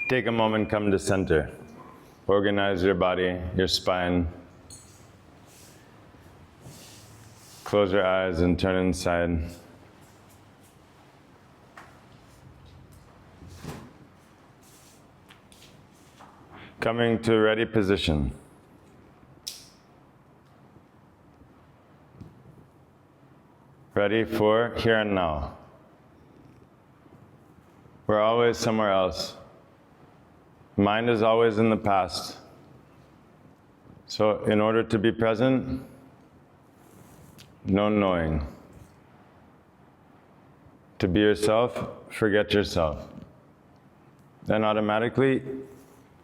Take a moment, come to center. Organize your body, your spine. Close your eyes and turn inside. Coming to ready position. Ready for here and now. We're always somewhere else. Mind is always in the past. So in order to be present, no knowing. To be yourself, forget yourself. Then automatically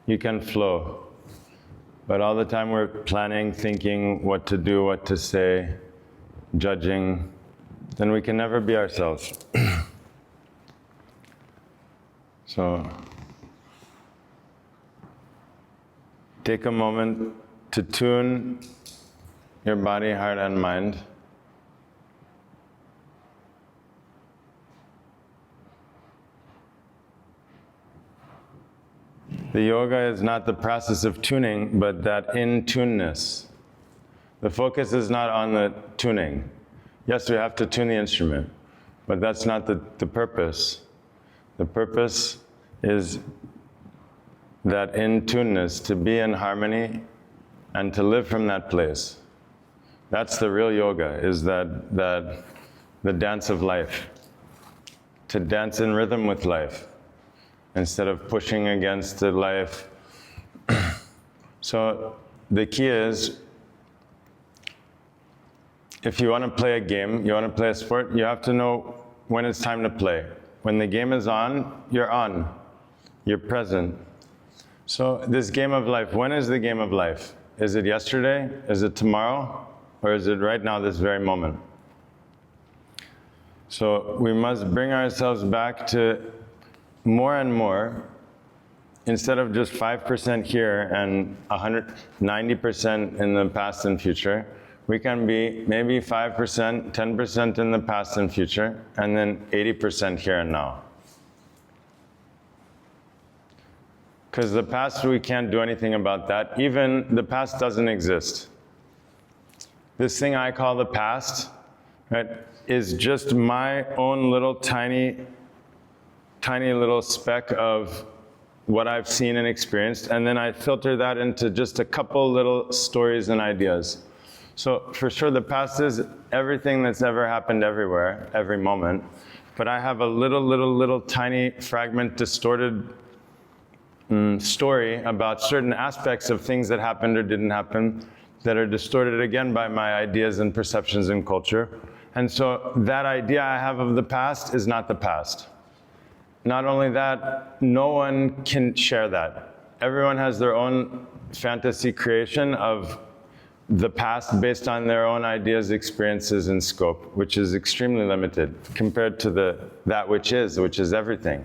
you can flow. But all the time we're planning, thinking what to do, what to say, judging, then we can never be ourselves. So take a moment to tune your body, heart, and mind. The yoga is not the process of tuning, but that in-tuneness. The focus is not on the tuning. Yes, we have to tune the instrument, but that's not the purpose. The purpose is that in-tuneness, to be in harmony and to live from that place. That's the real yoga, is that the dance of life. To dance in rhythm with life, instead of pushing against the life. So the key is, if you want to play a game, you want to play a sport, you have to know when it's time to play. When the game is on. You're present. So this game of life, when is the game of life? Is it yesterday? Is it tomorrow? Or is it right now, this very moment? So we must bring ourselves back to more and more, instead of just 5% here and 90% in the past and future, we can be maybe 5%, 10% in the past and future, and then 80% here and now. Because the past, we can't do anything about that. Even the past doesn't exist. This thing I call the past, right, is just my own little tiny little speck of what I've seen and experienced, and then I filter that into just a couple little stories and ideas. So for sure the past is everything that's ever happened everywhere, every moment, but I have a little tiny fragment, distorted story about certain aspects of things that happened or didn't happen that are distorted again by my ideas and perceptions and culture. And so that idea I have of the past is not the past. Not only that, no one can share that. Everyone has their own fantasy creation of the past based on their own ideas, experiences, and scope, which is extremely limited compared to that which is everything.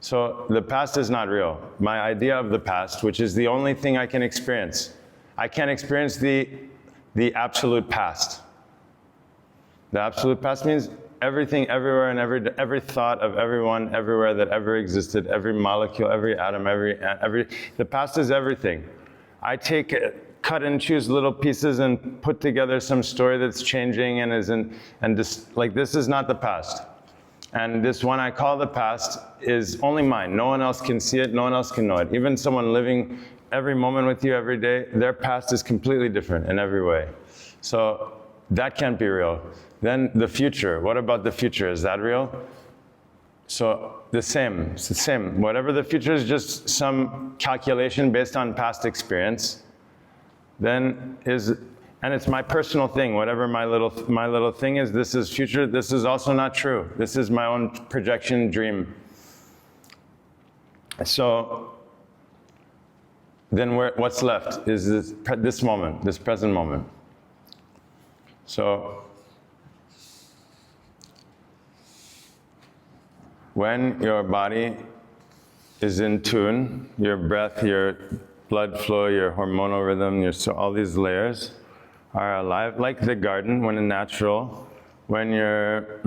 So the past is not real. My idea of the past, which is the only thing I can experience. I can't experience the absolute past. The absolute past means everything, everywhere, and every thought of everyone, everywhere that ever existed, every molecule, every atom, the past is everything. I cut and choose little pieces and put together some story that's changing and just, like, this is not the past. And this one I call the past is only mine. No one else can see it, no one else can know it. Even someone living every moment with you every day, their past is completely different in every way. So that can't be real. Then the future, what about the future? Is that real? So it's the same. Whatever the future is, just some calculation based on past experience, and it's my personal thing. Whatever my little thing is, this is future, this is also not true. This is my own projection dream. So then what's left is this moment, this present moment. So when your body is in tune, your breath, your blood flow, your hormonal rhythm, all these layers are alive, like the garden when in natural, when your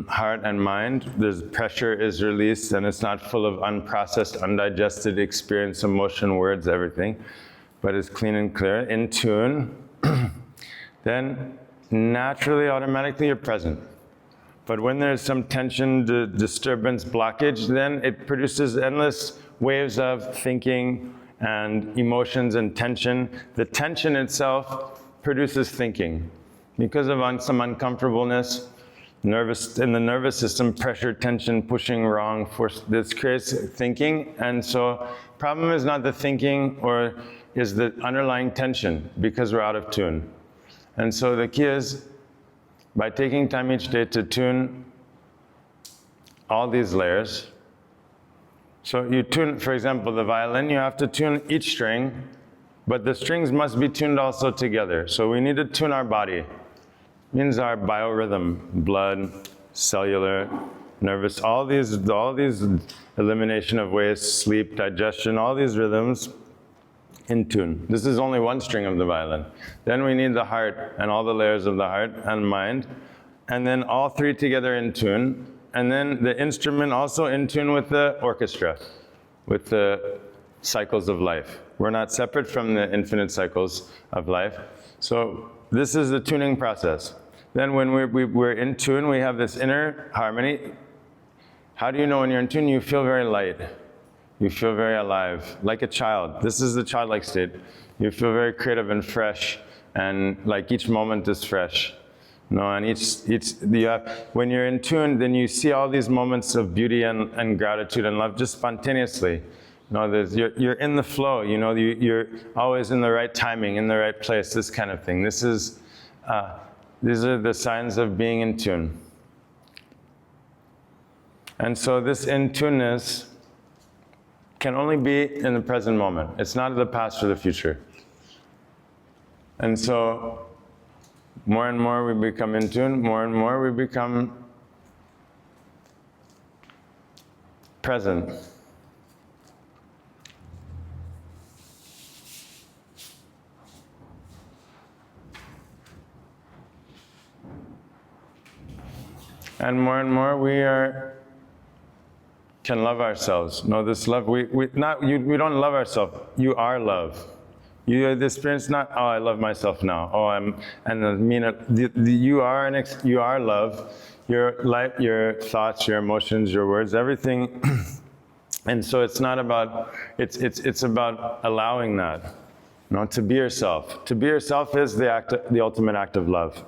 heart and mind, the pressure is released and it's not full of unprocessed, undigested experience, emotion, words, everything, but it's clean and clear, in tune, then naturally, automatically, you're present. But when there's some tension, disturbance, blockage, then it produces endless waves of thinking and emotions and tension. The tension itself produces thinking. Because of some uncomfortableness, in the nervous system, pressure, tension, pushing, wrong, force, this creates thinking. And so problem is not the thinking or is the underlying tension, because we're out of tune. And so the key is, by taking time each day to tune all these layers. So you tune, for example, the violin, you have to tune each string, but the strings must be tuned also together. So we need to tune our body. It means our biorhythm, blood, cellular, nervous, all these elimination of waste, sleep, digestion, all these rhythms in tune. This is only one string of the violin. Then we need the heart and all the layers of the heart and mind, and then all three together in tune, and then the instrument also in tune with the orchestra, with the cycles of life. We're not separate from the infinite cycles of life. So this is the tuning process. Then when we're in tune, we have this inner harmony. How do you know when you're in tune? You feel very light. You feel very alive, like a child. This is the childlike state. You feel very creative and fresh, and like each moment is fresh. No, and when you're in tune, then you see all these moments of beauty and gratitude and love just spontaneously. You're in the flow. You're always in the right timing, in the right place. This kind of thing. These are the signs of being in tune. And so this in-tuneness can only be in the present moment. It's not the past or the future. And so more and more we become in tune, more and more we become present. And more we can love ourselves. No, this love, we don't love ourselves. You are love. You experience not, oh, I love myself now. Oh, you are love. Your life, your thoughts, your emotions, your words, everything. And so it's not about, it's about allowing that. To be yourself. To be yourself is the ultimate act of love.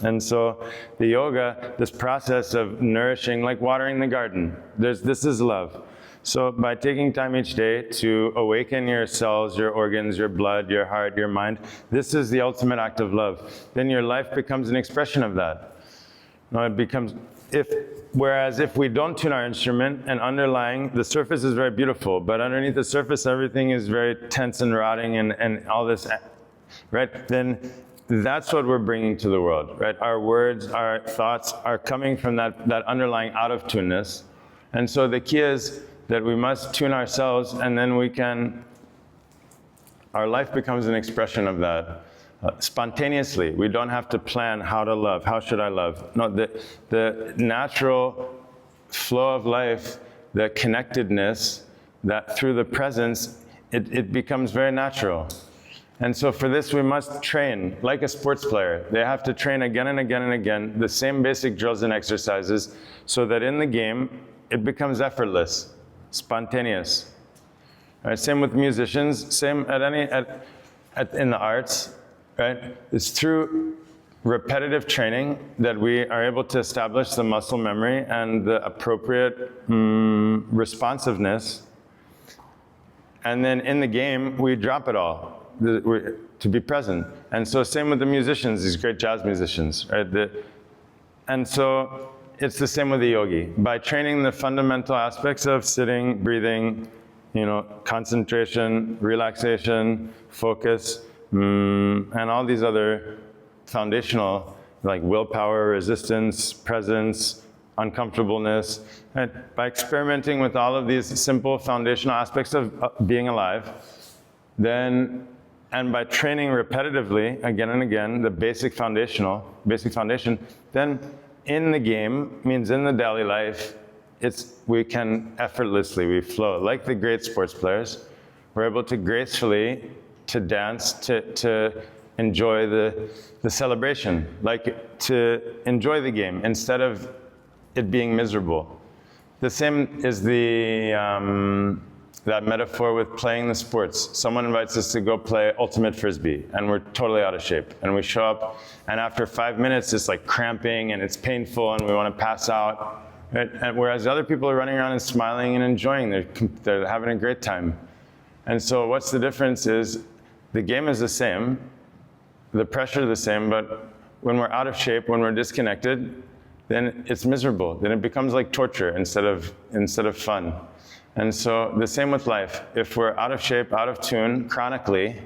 And so the yoga, this process of nourishing, like watering the garden, this is love. So by taking time each day to awaken your cells, your organs, your blood, your heart, your mind, this is the ultimate act of love. Then your life becomes an expression of that. It becomes, whereas if we don't tune our instrument and underlying, the surface is very beautiful, but underneath the surface everything is very tense and rotting and all this, right? Then that's what we're bringing to the world, right? Our words, our thoughts are coming from that underlying out of tuneness. And so the key is that we must tune ourselves, and then our life becomes an expression of that. Spontaneously. We don't have to plan how to love. How should I love? No, the natural flow of life, the connectedness, that through the presence, it becomes very natural. And so for this we must train, like a sports player. They have to train again and again and again, the same basic drills and exercises, so that in the game, it becomes effortless, spontaneous. Right? Same with musicians, same in the arts. Right? It's through repetitive training that we are able to establish the muscle memory and the appropriate responsiveness. And then in the game, we drop it all to be present. And so same with the musicians, these great jazz musicians. Right? And so it's the same with the yogi. By training the fundamental aspects of sitting, breathing, concentration, relaxation, focus, and all these other foundational, like willpower, resistance, presence, uncomfortableness. And by experimenting with all of these simple foundational aspects of being alive, and by training repetitively again and again, the basic foundation, then in the game means in the daily life, we can effortlessly, we flow. Like the great sports players, we're able to gracefully, to dance, to enjoy the celebration, like to enjoy the game instead of it being miserable. The same is that metaphor with playing the sports. Someone invites us to go play ultimate frisbee, and we're totally out of shape. And we show up, and after 5 minutes, it's like cramping, and it's painful, and we want to pass out. And whereas other people are running around and smiling and enjoying, they're having a great time. And so what's the difference is, the game is the same, the pressure is the same, but when we're out of shape, when we're disconnected, then it's miserable. Then it becomes like torture instead of fun. And so the same with life. If we're out of shape, out of tune, chronically,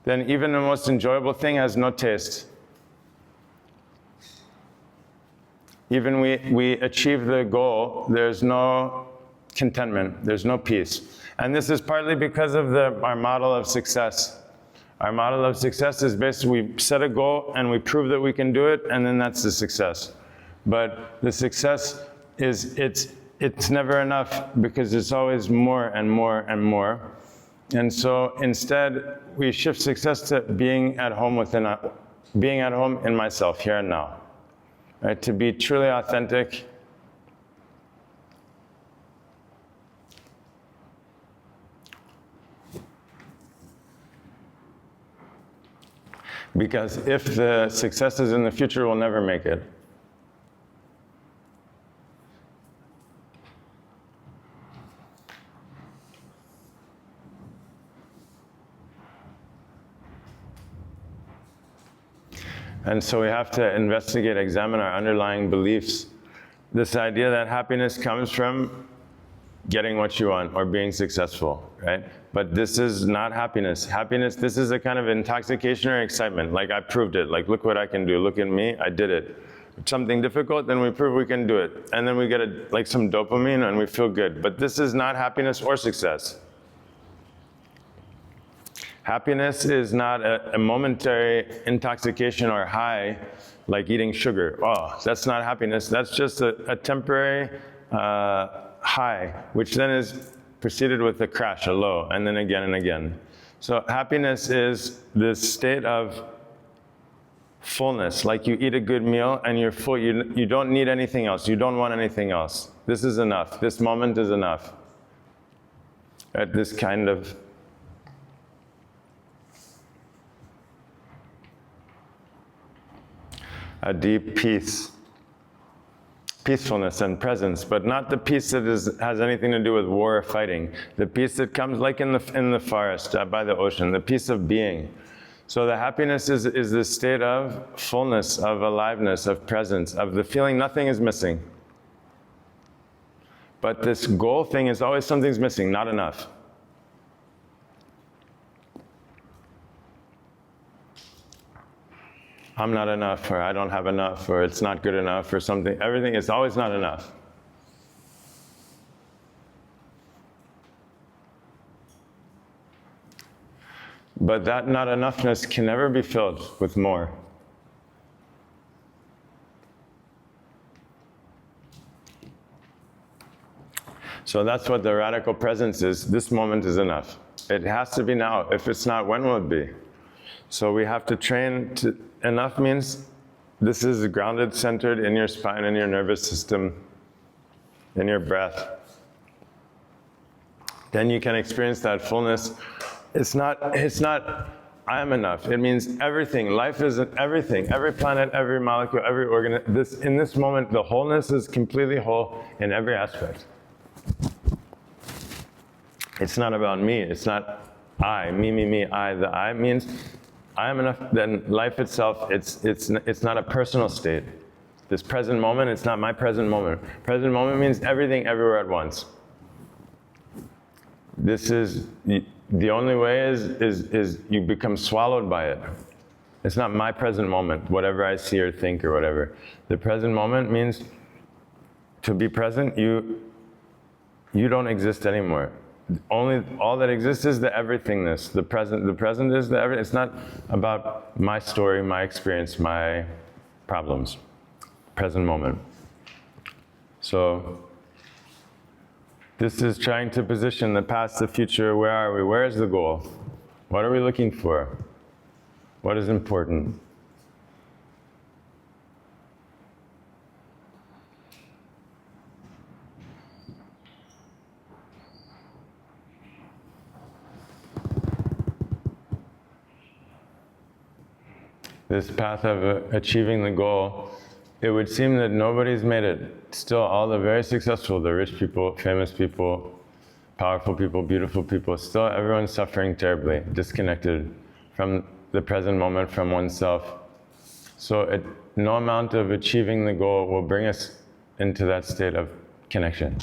then even the most enjoyable thing has no taste. Even we achieve the goal, there's no contentment, there's no peace. And this is partly because of our model of success. Our model of success is basically we set a goal and we prove that we can do it, and then that's the success. But the success is, it's never enough, because it's always more and more and more. And so instead, we shift success to being at home being at home in myself, here and now. Right? To be truly authentic. Because if the success is in the future, we'll never make it. And so we have to investigate, examine our underlying beliefs. This idea that happiness comes from getting what you want or being successful, right? But this is not happiness. Happiness, this is a kind of intoxication or excitement. Like, I proved it. Like, look what I can do. Look at me, I did it. Something difficult, then we prove we can do it. And then we get like some dopamine and we feel good. But this is not happiness or success. Happiness is not a momentary intoxication or high, like eating sugar. Oh, that's not happiness. That's just a temporary high, which then is preceded with a crash, a low, and then again and again. So happiness is this state of fullness, like you eat a good meal and you're full. You don't need anything else. You don't want anything else. This is enough. This moment is enough. At this kind of a deep peace, peacefulness and presence, but not the peace that has anything to do with war or fighting. The peace that comes like in the forest, by the ocean, the peace of being. So the happiness is this state of fullness, of aliveness, of presence, of the feeling nothing is missing. But this goal thing is always something's missing, not enough. I'm not enough, or I don't have enough, or it's not good enough, or something. Everything is always not enough. But that not enoughness can never be filled with more. So that's what the radical presence is. This moment is enough. It has to be now. If it's not, when will it be? So we have to train to, enough means this is grounded, centered in your spine, in your nervous system, in your breath. Then you can experience that fullness. It's not, I am enough. It means everything. Life is everything. Every planet, every molecule, every organ. In this moment, the wholeness is completely whole in every aspect. It's not about me. It's not I, me, I. The I means I am enough. Then life itself, it's not a personal state. This present moment, it's not my present moment. Present moment means everything, everywhere at once. This is, the only way is you become swallowed by it. It's not my present moment, whatever I see or think or whatever. The present moment means to be present, you don't exist anymore. All that exists is the everythingness. The present is the everything. It's not about my story, my experience, my problems. present moment. So this is trying to position the past, the future. Where are we? Where is the goal? What are we looking for? What is important? This path of achieving the goal, it would seem that nobody's made it. Still, all the very successful, the rich people, famous people, powerful people, beautiful people, still everyone's suffering terribly, disconnected from the present moment, from oneself. So no amount of achieving the goal will bring us into that state of connection.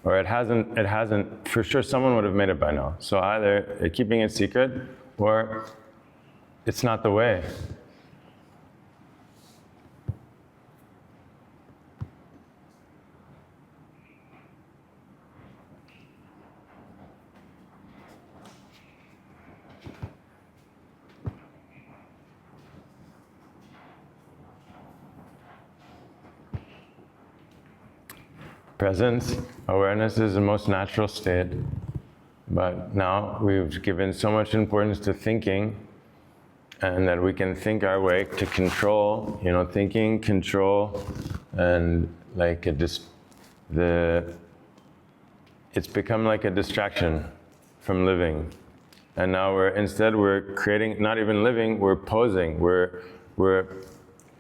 Or it hasn't, for sure someone would have made it by now. So either keeping it secret, or it's not the way. Presence, awareness is the most natural state, but now we've given so much importance to thinking, and that we can think our way to control, thinking, control, and like it's become like a distraction from living. And now we're creating, not even living, we're posing, we're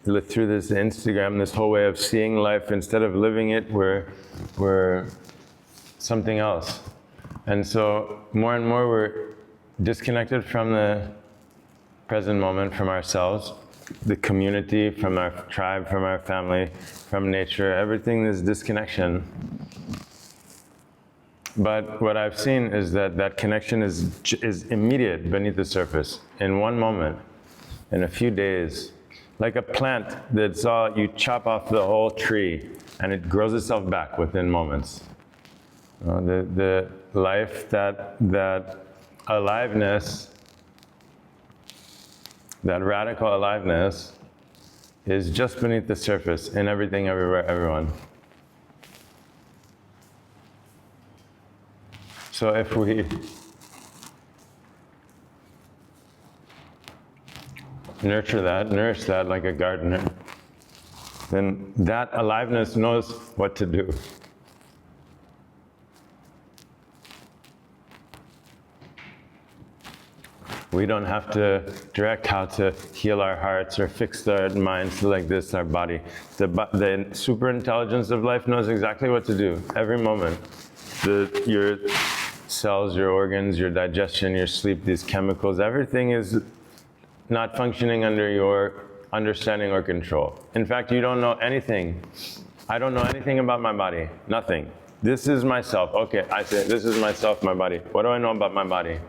through this Instagram, this whole way of seeing life, instead of living it, we're something else. And so more and more we're disconnected from the present moment, from ourselves, the community, from our tribe, from our family, from nature, everything is disconnection. But what I've seen is that connection is immediate beneath the surface, in one moment, in a few days. Like a plant you chop off the whole tree and it grows itself back within moments. The life, that aliveness, that radical aliveness is just beneath the surface, in everything, everywhere, everyone. So if we nourish that like a gardener, then that aliveness knows what to do. We don't have to direct how to heal our hearts or fix our minds like this, our body. The super intelligence of life knows exactly what to do every moment. Your cells, your organs, your digestion, your sleep, these chemicals, everything is not functioning under your understanding or control. In fact, you don't know anything. I don't know anything about my body, nothing. This is myself. Okay, I say, this is myself, my body. What do I know about my body?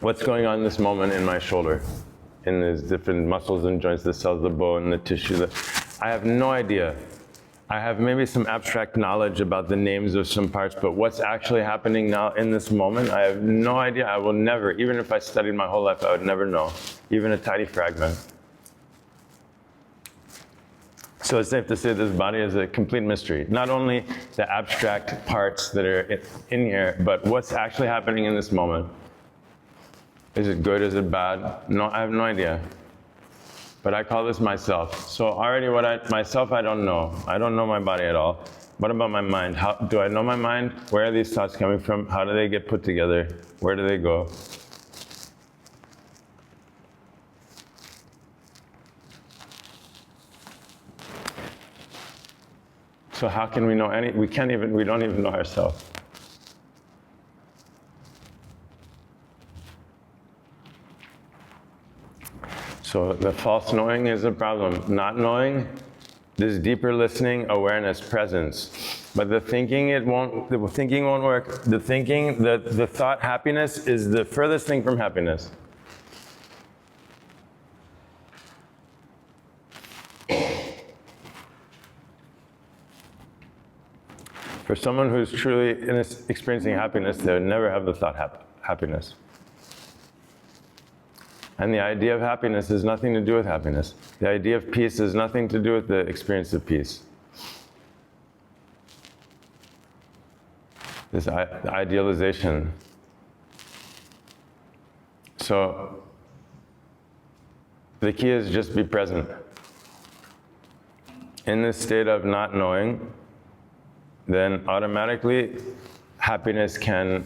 What's going on in this moment in my shoulder? In these different muscles and joints, the cells, the bone, the tissue. I have no idea. I have maybe some abstract knowledge about the names of some parts, but what's actually happening now in this moment, I have no idea. I will never, even if I studied my whole life, I would never know, even a tiny fragment. So it's safe to say this body is a complete mystery. Not only the abstract parts that are in here, but what's actually happening in this moment. Is it good? Is it bad? No, I have no idea. But I call this myself. So already myself, I don't know. I don't know my body at all. What about my mind? How do I know my mind? Where are these thoughts coming from? How do they get put together? Where do they go? So how can we know we don't even know ourselves. So the false knowing is a problem. Not knowing, this deeper listening, awareness, presence. But the thinking won't work. The thought happiness is the furthest thing from happiness. For someone who's truly experiencing happiness, they would never have the thought happiness. And the idea of happiness has nothing to do with happiness. The idea of peace has nothing to do with the experience of peace. This idealization. So, the key is just be present. In this state of not knowing, then automatically happiness can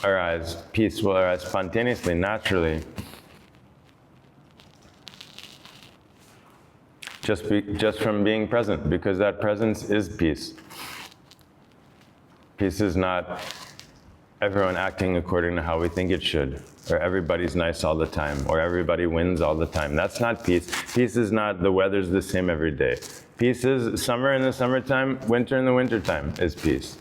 arise, peace will arise spontaneously, naturally. Just from being present, because that presence is peace. Peace is not everyone acting according to how we think it should, or everybody's nice all the time, or everybody wins all the time. That's not peace. Peace is not the weather's the same every day. Peace is summer in the summertime, winter in the wintertime is peace.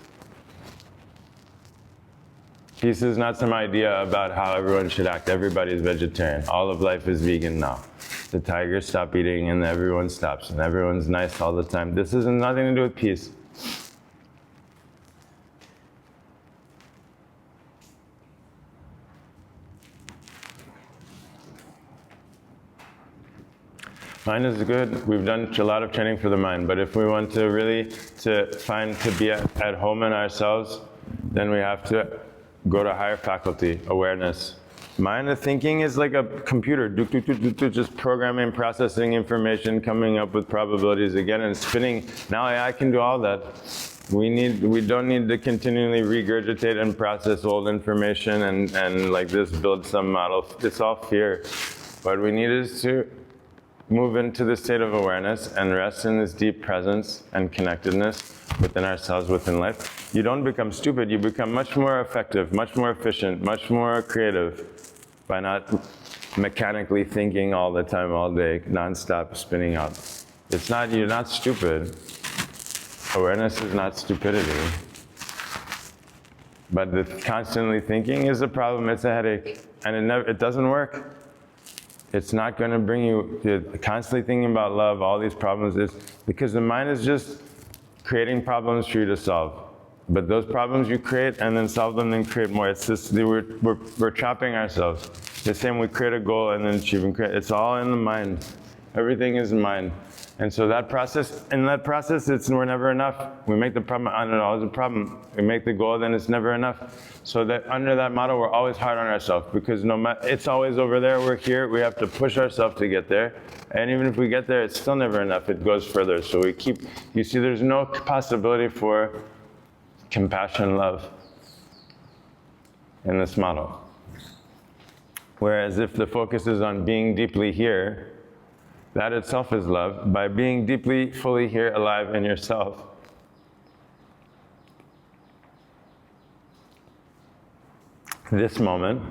Peace is not some idea about how everyone should act. Everybody's vegetarian. All of life is vegan now. The tigers stop eating and everyone stops and everyone's nice all the time. This has nothing to do with peace. Mind is good. We've done a lot of training for the mind, but if we want to really to be at home in ourselves, then we have to go to higher faculty, awareness. Mind of thinking is like a computer, just programming, processing information, coming up with probabilities again and spinning. Now AI can do all that. We don't need to continually regurgitate and process old information and like this build some model. It's all fear. What we need is to move into the state of awareness and rest in this deep presence and connectedness within ourselves, within life. You don't become stupid, you become much more effective, much more efficient, much more creative by not mechanically thinking all the time, all day, non-stop spinning out. You're not stupid. Awareness is not stupidity. But the constantly thinking is a problem, it's a headache, and it doesn't work. It's not going to bring you, constantly thinking about love, all these problems, is because the mind is just creating problems for you to solve. But those problems you create and then solve them, then create more. It's just, we're trapping ourselves. The same, we create a goal and then achieving, it's all in the mind. Everything is mind. And so in that process, we're never enough. We make the problem, I don't know, it's a problem. We make the goal, then it's never enough. So that under that model, we're always hard on ourselves because it's always over there, we're here, we have to push ourselves to get there. And even if we get there, it's still never enough, it goes further. So you see, there's no possibility for compassion, love in this model. Whereas if the focus is on being deeply here, that itself is love. By being deeply, fully here, alive in yourself, this moment,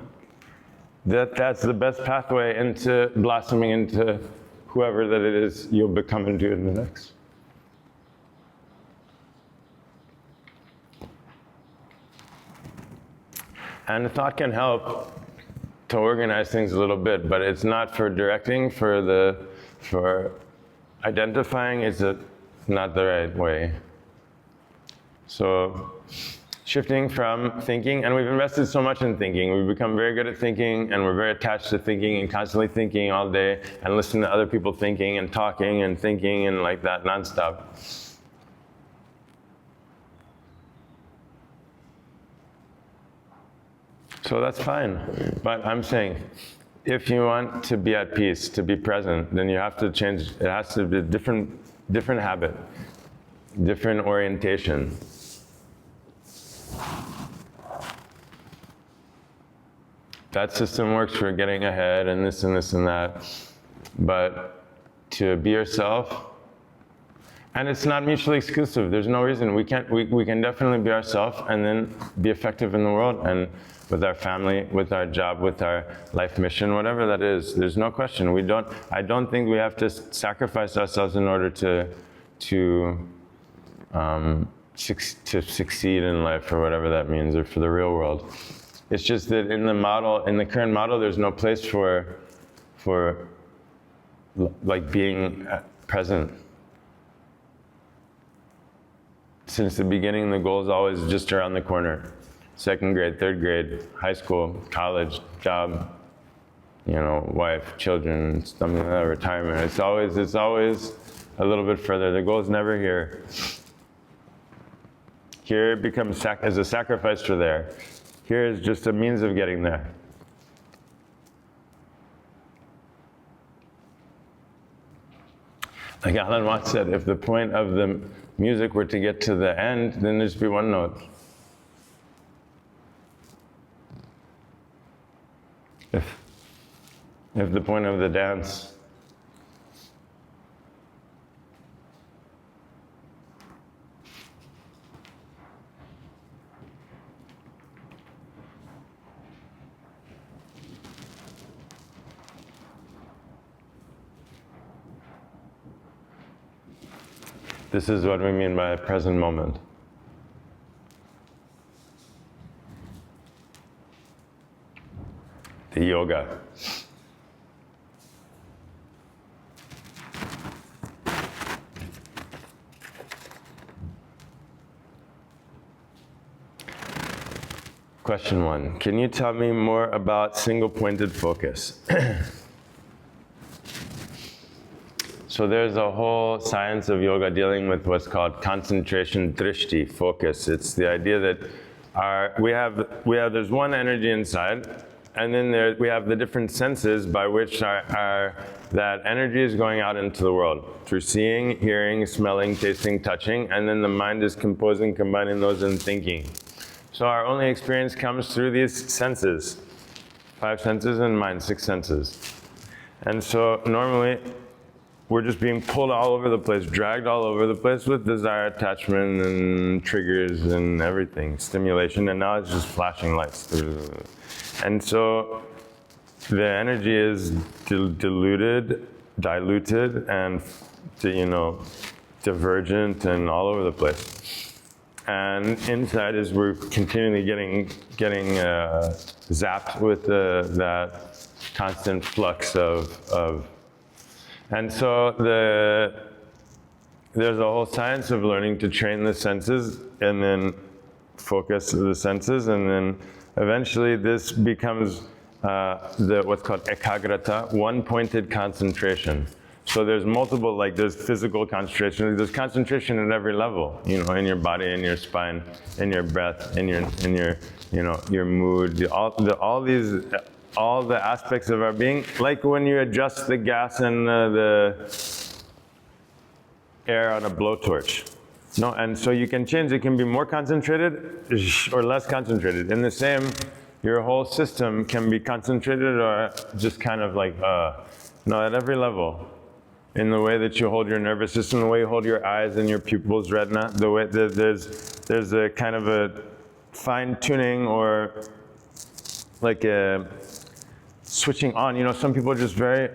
that's the best pathway into blossoming into whoever that it is you'll become and do in the next. And the thought can help to organize things a little bit, but it's not for directing, for identifying, it's not the right way. So shifting from thinking, and we've invested so much in thinking, we've become very good at thinking, and we're very attached to thinking and constantly thinking all day and listening to other people thinking and talking and thinking and like that nonstop. So that's fine, but I'm saying, if you want to be at peace, to be present, then you have to change, it has to be a different habit, different orientation. That system works for getting ahead and this and this and that, but to be yourself, and it's not mutually exclusive, there's no reason, we can definitely be ourselves and then be effective in the world and with our family, with our job, with our life mission, whatever that is, there's no question. I don't think we have to sacrifice ourselves in order to succeed in life, or whatever that means, or for the real world. It's just that in the current model, there's no place for like being present. Since the beginning, the goal is always just around the corner. Second grade, third grade, high school, college, job. wife, children, something like that, retirement. It's always a little bit further. The goal is never here. Here it becomes as a sacrifice for there. Here is just a means of getting there. Like Alan Watts said, if the point of the music were to get to the end, then there'd just be one note. If the point of the dance this is what we mean by present moment. The yoga. Question 1. Can you tell me more about single-pointed focus? So there's a whole science of yoga dealing with what's called concentration, drishti, focus. It's the idea that there's one energy inside, and then we have the different senses by which that energy is going out into the world through seeing, hearing, smelling, tasting, touching, and then the mind is composing, combining those and thinking. So our only experience comes through these senses, 5 senses and mind, 6 senses. And so normally we're just being pulled all over the place, dragged all over the place with desire, attachment, and triggers and everything, stimulation, and now it's just flashing lights. And so the energy is diluted, and divergent and all over the place. And inside is we're continually getting zapped with that constant flux of. And so there's a whole science of learning to train the senses and then focus the senses, and then eventually this becomes what's called ekagrata, one-pointed concentration. So there's multiple, there's physical concentration. There's concentration at every level, in your body, in your spine, in your breath, in your mood, all the aspects of our being. Like when you adjust the gas and the air on a blowtorch. And so you can change. It can be more concentrated or less concentrated. In the same, your whole system can be concentrated or just kind of at every level. In the way that you hold your nervous system, the way you hold your eyes and your pupils, retina, the way there's a kind of a fine tuning or like a switching on. Some people are just very,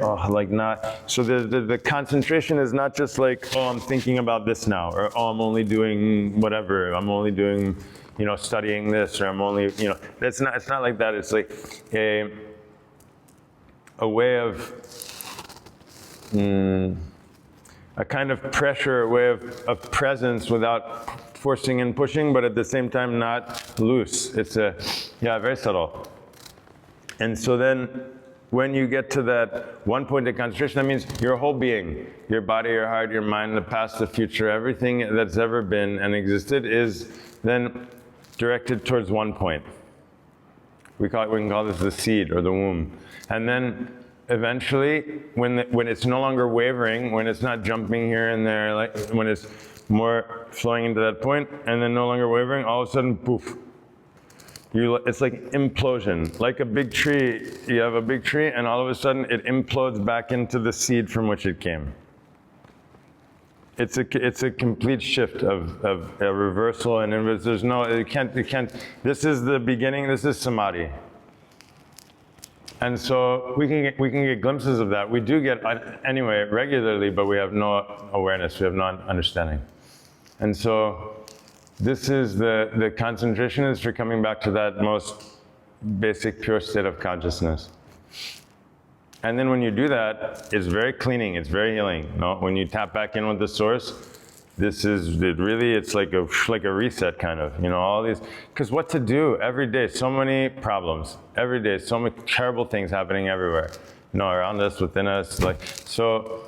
not. So the concentration is not just I'm thinking about this now, or I'm only doing whatever, I'm only doing, studying this, or I'm only, it's not like that. It's like a way of, a kind of pressure, a way of presence without forcing and pushing, but at the same time not loose. It's very subtle. And so then when you get to that one-pointed concentration, that means your whole being, your body, your heart, your mind, the past, the future, everything that's ever been and existed is then directed towards one point. We can call this the seed or the womb. And then eventually, when it's no longer wavering, when it's not jumping here and there, when it's more flowing into that point, and then no longer wavering, all of a sudden, poof. It's like implosion. Like a big tree, you have a big tree, and all of a sudden it implodes back into the seed from which it came. It's a complete shift of a reversal, and there's no, it can't. This is the beginning. This is samadhi. And so we can get glimpses of that. We do get, anyway, regularly, but we have no awareness, we have no understanding. And so this is the concentration is for coming back to that most basic pure state of consciousness. And then when you do that, it's very cleaning, it's very healing. When you tap back in with the source, this is, it's like a reset kind of, all these, because what to do every day, so many problems, every day, so many terrible things happening everywhere, around us, within us, so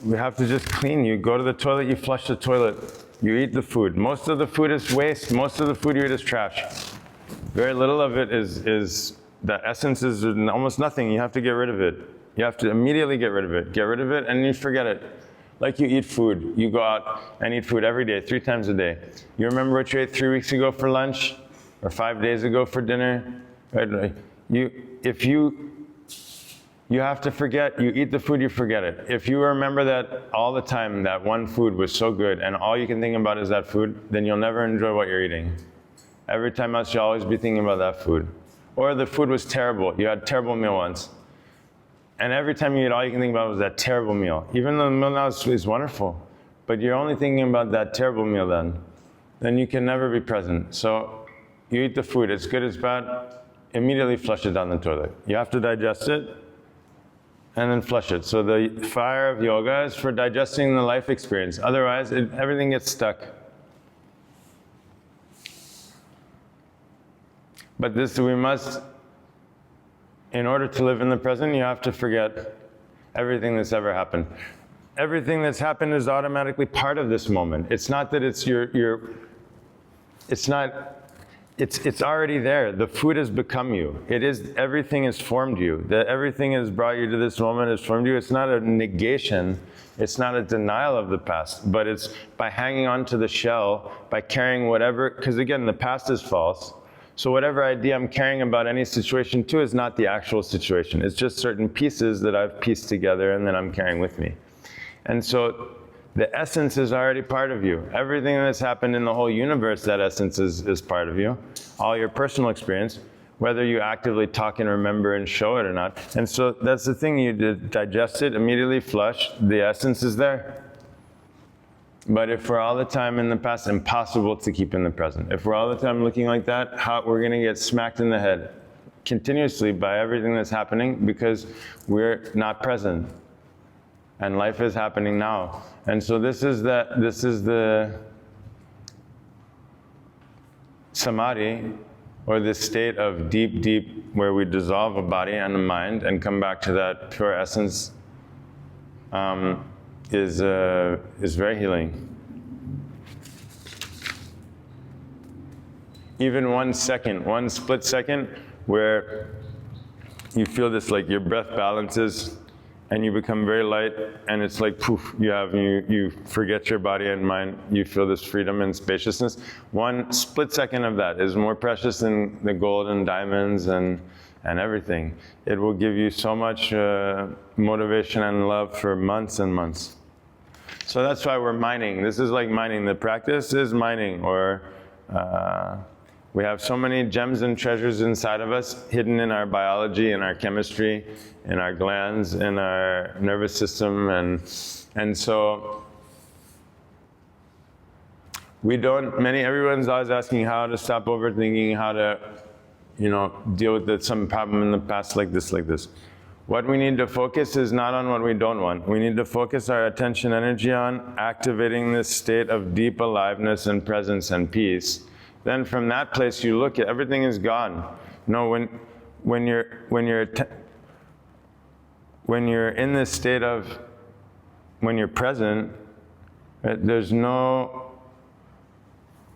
we have to just clean. You go to the toilet, you flush the toilet, you eat the food. Most of the food is waste, most of the food you eat is trash. Very little of it is the essence is almost nothing. You have to get rid of it. You have to immediately get rid of it. Get rid of it and you forget it. Like you eat food. You go out and eat food every day, 3 times a day. You remember what you ate 3 weeks ago for lunch? Or 5 days ago for dinner? Right? You have to forget, you eat the food, you forget it. If you remember that all the time, that one food was so good and all you can think about is that food, then you'll never enjoy what you're eating. Every time else you'll always be thinking about that food. Or the food was terrible, you had a terrible meal once. And every time you eat, all you can think about was that terrible meal. Even though the meal now is wonderful, but you're only thinking about that terrible meal then you can never be present. So you eat the food, it's good, it's bad, immediately flush it down the toilet. You have to digest it, and then flush it. So the fire of yoga is for digesting the life experience. Otherwise, everything gets stuck. But we must, in order to live in the present, you have to forget everything that's ever happened. Everything that's happened is automatically part of this moment. It's not that it's it's already there. The food has become you. Everything has formed you. Everything has brought you to this moment, has formed you. It's not a negation. It's not a denial of the past, but it's by hanging on to the shell, by carrying whatever, because again, the past is false. So whatever idea I'm carrying about any situation too is not the actual situation. It's just certain pieces that I've pieced together and that I'm carrying with me. And so the essence is already part of you. Everything that's happened in the whole universe, that essence is part of you. All your personal experience, whether you actively talk and remember and show it or not. And so that's the thing, you digest it, immediately flush, the essence is there. But if we're all the time in the past, impossible to keep in the present. If we're all the time looking like that, we're gonna get smacked in the head continuously by everything that's happening because we're not present. And life is happening now. And so this is the samadhi, or this state of deep, where we dissolve a body and a mind and come back to that pure essence, is very healing. Even 1 second, 1 split second, where you feel this, like your breath balances, and you become very light, and it's like poof, you forget your body and mind, you feel this freedom and spaciousness. 1 split second of that is more precious than the gold and diamonds and everything. It will give you so much motivation and love for months and months. So that's why we're mining. This is like mining. The practice is mining, or we have so many gems and treasures inside of us, hidden in our biology, in our chemistry, in our glands, in our nervous system, and so everyone's always asking how to stop overthinking, how to, deal with some problem in the past like this. What we need to focus is not on what we don't want. We need to focus our attention energy on activating this state of deep aliveness and presence and peace. Then from that place you look at, everything is gone. When you're in this state of, when you're present, right, there's no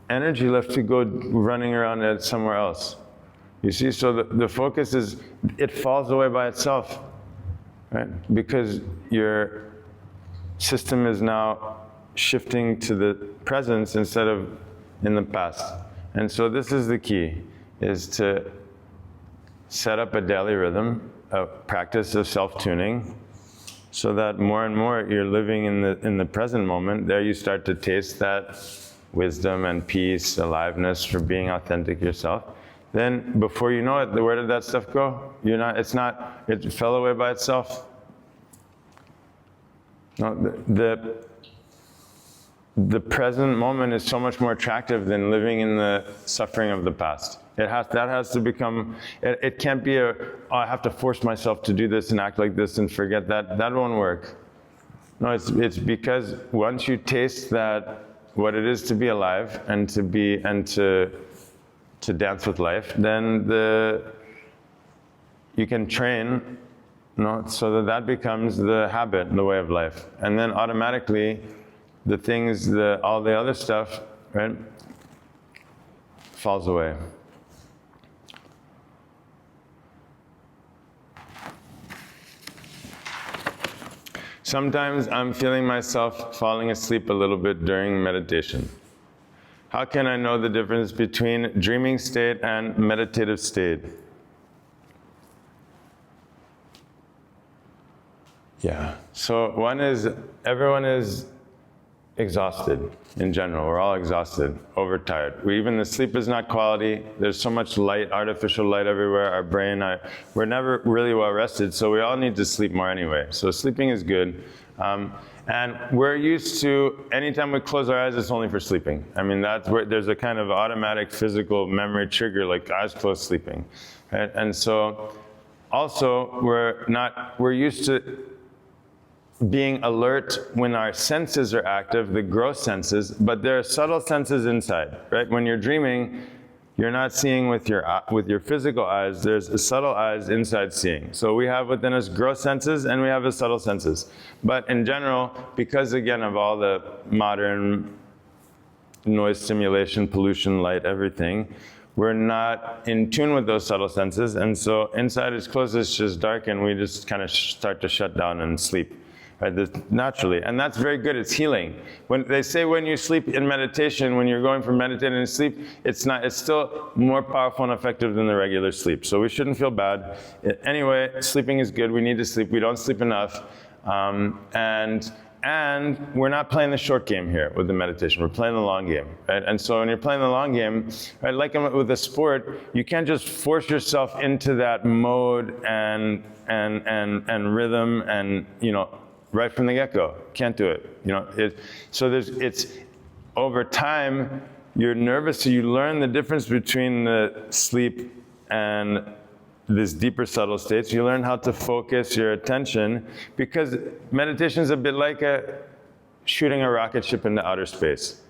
energy left to go running around it somewhere else. You see, so the focus is, it falls away by itself, right? Because your system is now shifting to the presence instead of in the past. And so this is the key, is to set up a daily rhythm, a practice of self-tuning, so that more and more you're living in the present moment. There you start to taste that wisdom and peace, aliveness for being authentic yourself. Then before you know it, where did that stuff go? It fell away by itself. No, the present moment is so much more attractive than living in the suffering of the past. That has to become, it can't be I have to force myself to do this and act like this and forget that. That won't work. No, it's because once you taste that, what it is to be alive and to dance with life, then you can train, so that becomes the habit, the way of life. And then automatically the things, all the other stuff, right, falls away. Sometimes I'm feeling myself falling asleep a little bit during meditation. How can I know the difference between dreaming state and meditative state? Yeah, so everyone is exhausted in general. We're all exhausted, overtired. Even the sleep is not quality. There's so much light, artificial light everywhere. Our brain, we're never really well rested, so we all need to sleep more anyway. So sleeping is good. And we're used to, anytime we close our eyes, it's only for sleeping. I mean, that's where there's a kind of automatic physical memory trigger, like eyes closed, sleeping. Right? And so also, we're used to being alert when our senses are active, the gross senses, but there are subtle senses inside, right? When you're dreaming, you're not seeing with your physical eyes, there's a subtle eyes inside seeing. So we have within us gross senses and we have the subtle senses. But in general, because again of all the modern noise stimulation, pollution, light, everything, we're not in tune with those subtle senses, and so inside is closed, it's just dark, and we just kind of start to shut down and sleep. Right, naturally, and that's very good. It's healing. When they say when you sleep in meditation, when you're going from meditating to sleep, it's still more powerful and effective than the regular sleep. So we shouldn't feel bad. Anyway, sleeping is good. We need to sleep. We don't sleep enough, and we're not playing the short game here with the meditation. We're playing the long game, right? And so when you're playing the long game, right, like with a sport, you can't just force yourself into that mode and rhythm and right from the get-go. Can't do it. So it's over time, you're nervous, so you learn the difference between the sleep and this deeper subtle states. You learn how to focus your attention, because meditation is a bit like shooting a rocket ship into outer space.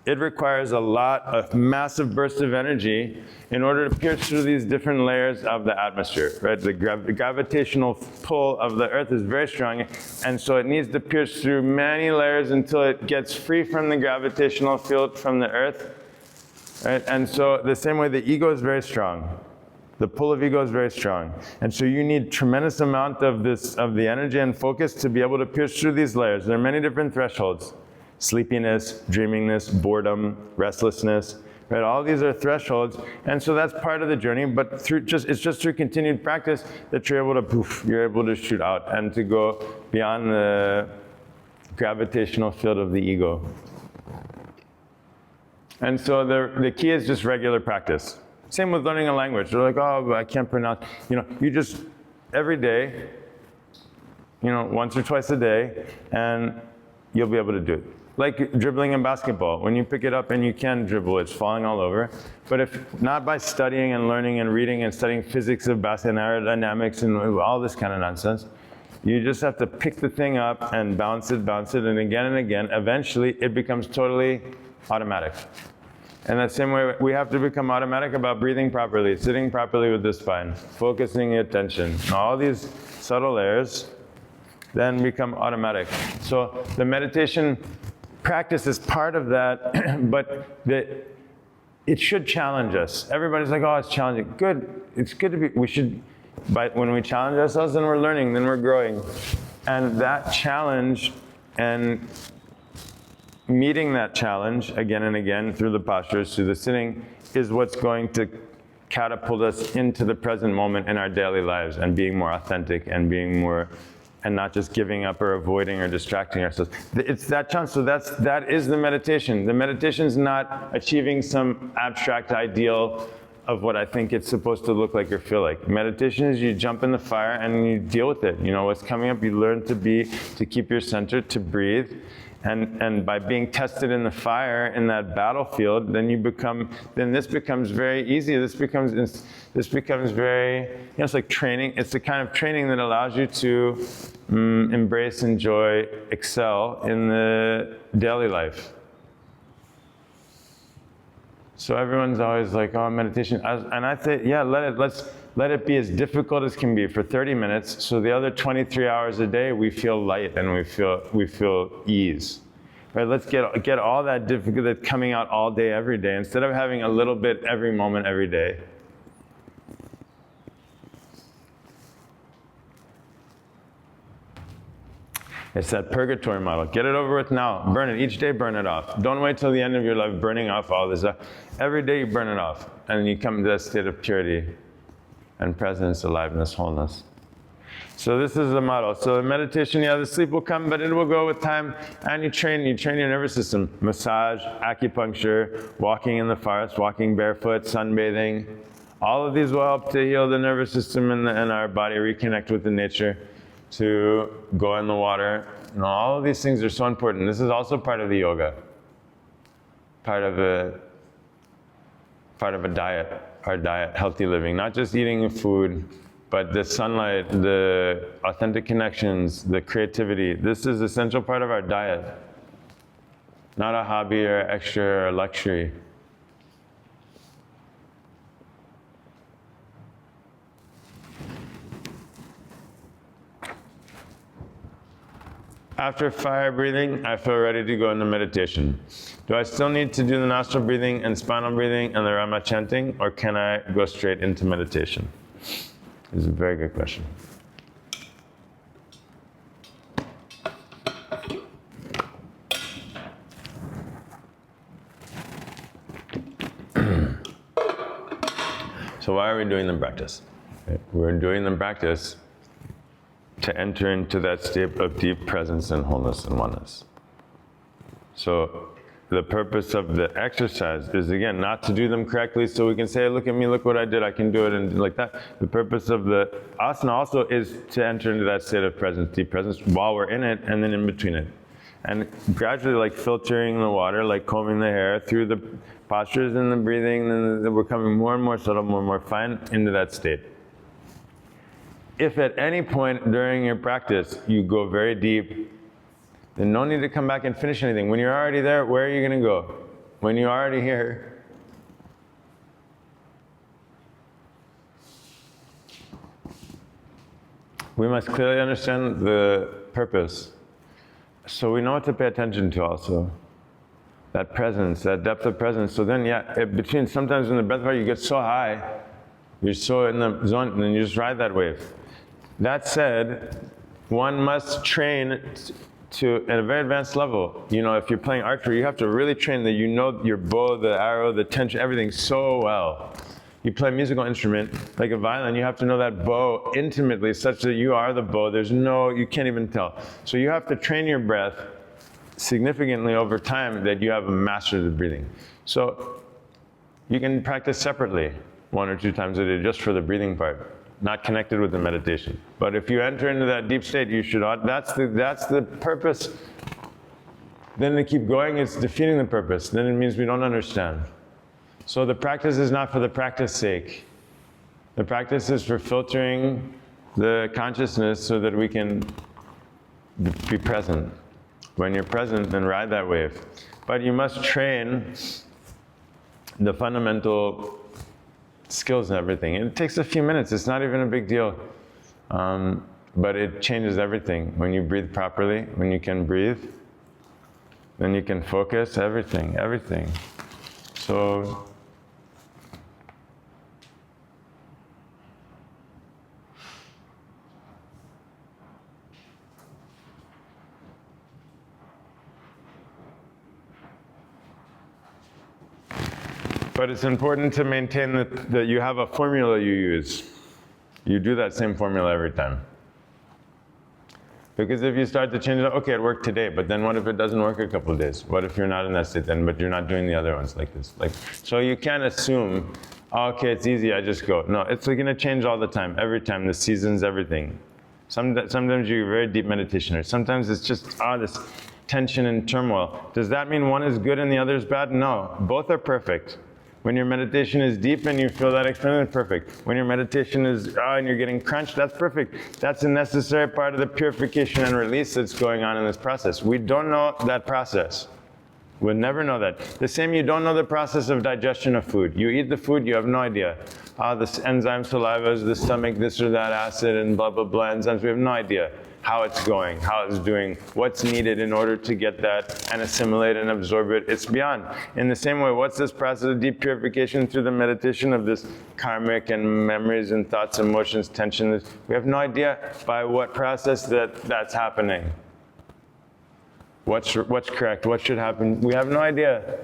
It requires a massive burst of energy in order to pierce through these different layers of the atmosphere, right? The gravitational pull of the earth is very strong, and so it needs to pierce through many layers until it gets free from the gravitational field from the earth, right? And so the same way the ego is very strong. The pull of ego is very strong. And so you need tremendous amount of the energy and focus to be able to pierce through these layers. There are many different thresholds. Sleepiness, dreaminess, boredom, restlessness, right? All these are thresholds, and so that's part of the journey. But it's just through continued practice that you're able to shoot out and to go beyond the gravitational field of the ego. And so the key is just regular practice. Same with learning a language. They're like, oh, I can't pronounce. You just every day, once or twice a day, and you'll be able to do it. Like dribbling in basketball. When you pick it up and you can dribble, it's falling all over. But if not by studying and learning and reading and studying physics of basketball and aerodynamics and all this kind of nonsense, you just have to pick the thing up and bounce it, and again. Eventually, it becomes totally automatic. And that same way, we have to become automatic about breathing properly, sitting properly with the spine, focusing attention. All these subtle layers then become automatic. So the meditation practice is part of that, but it should challenge us. Everybody's like, oh, it's challenging. Good. It's good to be, but when we challenge ourselves, then we're learning, then we're growing. And that challenge and meeting that challenge again and again through the postures, through the sitting, is what's going to catapult us into the present moment in our daily lives and being more authentic and not just giving up or avoiding or distracting ourselves. It's that challenge. So that is the meditation. The meditation is not achieving some abstract ideal of what I think it's supposed to look like or feel like. Meditation is you jump in the fire and you deal with it. What's coming up, you learn to keep your center, to breathe. And by being tested in the fire, in that battlefield, then this becomes very easy. This becomes very, it's like training. It's the kind of training that allows you to embrace, enjoy, excel in the daily life. So everyone's always like, oh, meditation. And I say, yeah, let's let it be as difficult as can be for 30 minutes. So the other 23 hours a day, we feel light and we feel ease. Right? Let's get all that difficult that's coming out all day, every day, instead of having a little bit every moment, every day. It's that purgatory model. Get it over with now. Burn it. Each day, burn it off. Don't wait till the end of your life burning off all this stuff. Every day you burn it off. And then you come to that state of purity and presence, aliveness, wholeness. So this is the model. So in meditation, yeah, the sleep will come, but it will go with time. And you train your nervous system. Massage, acupuncture, walking in the forest, walking barefoot, sunbathing. All of these will help to heal the nervous system and our body, reconnect with the nature, to go in the water. All of these things are so important. This is also part of the yoga, part of a diet, our diet, healthy living. Not just eating food, but the sunlight, the authentic connections, the creativity. This is an essential part of our diet, not a hobby or extra or luxury. After fire breathing, I feel ready to go into meditation. Do I still need to do the nostril breathing and spinal breathing and the Rama chanting, or can I go straight into meditation? This is a very good question. So why are we doing the practice? We're doing the practice to enter into that state of deep presence and wholeness and oneness. So the purpose of the exercise is, again, not to do them correctly so we can say, look at me, look what I did, I can do it, and like that. The purpose of the asana also is to enter into that state of presence, deep presence, while we're in it and then in between it. And gradually, like filtering the water, like combing the hair through the postures and the breathing, and then we're coming more and more subtle, more and more fine into that state. If at any point during your practice you go very deep, then no need to come back and finish anything. When you're already there, where are you going to go? When you're already here, we must clearly understand the purpose. So we know what to pay attention to also. That presence, that depth of presence. So then, yeah, between sometimes in the breath fire, you get so high, you're so in the zone, and then you just ride that wave. That said, one must train to at a very advanced level. You know, if you're playing archery, you have to really train that you know your bow, the arrow, the tension, everything so well. You play a musical instrument, like a violin, you have to know that bow intimately such that you are the bow. You can't even tell. So you have to train your breath significantly over time that you have mastered the breathing. So you can practice separately 1 or 2 times a day just for the breathing part, not connected with the meditation. But if you enter into that deep state, you should, that's the purpose. Then to keep going, it's defeating the purpose. Then it means we don't understand. So the practice is not for the practice sake. The practice is for filtering the consciousness so that we can be present. When you're present, then ride that wave. But you must train the fundamental skills and everything. And it takes a few minutes. It's not even a big deal. But it changes everything. When you breathe properly, when you can breathe, then you can focus, everything. So but it's important to maintain that you have a formula you use. You do that same formula every time. Because if you start to change it, okay, it worked today, but then what if it doesn't work a couple of days? What if you're not in that state then, but you're not doing the other ones like this? So you can't assume, oh, okay, it's easy, I just go. No, it's going to change all the time, every time, the seasons, everything. Sometimes you're very deep meditation, or sometimes it's just, this tension and turmoil. Does that mean one is good and the other is bad? No, both are perfect. When your meditation is deep and you feel that experience, perfect. When your meditation is, and you're getting crunched, that's perfect. That's a necessary part of the purification and release that's going on in this process. We don't know that process. We'll never know that. The same, you don't know the process of digestion of food. You eat the food, you have no idea. This enzyme salivas, the stomach, this or that acid, and blah, blah, blah, enzymes. We have no idea how it's going, how it's doing, what's needed in order to get that and assimilate and absorb it. It's beyond. In the same way, what's this process of deep purification through the meditation of this karmic and memories and thoughts, emotions, tension? We have no idea by what process that's happening. What's correct? What should happen? We have no idea.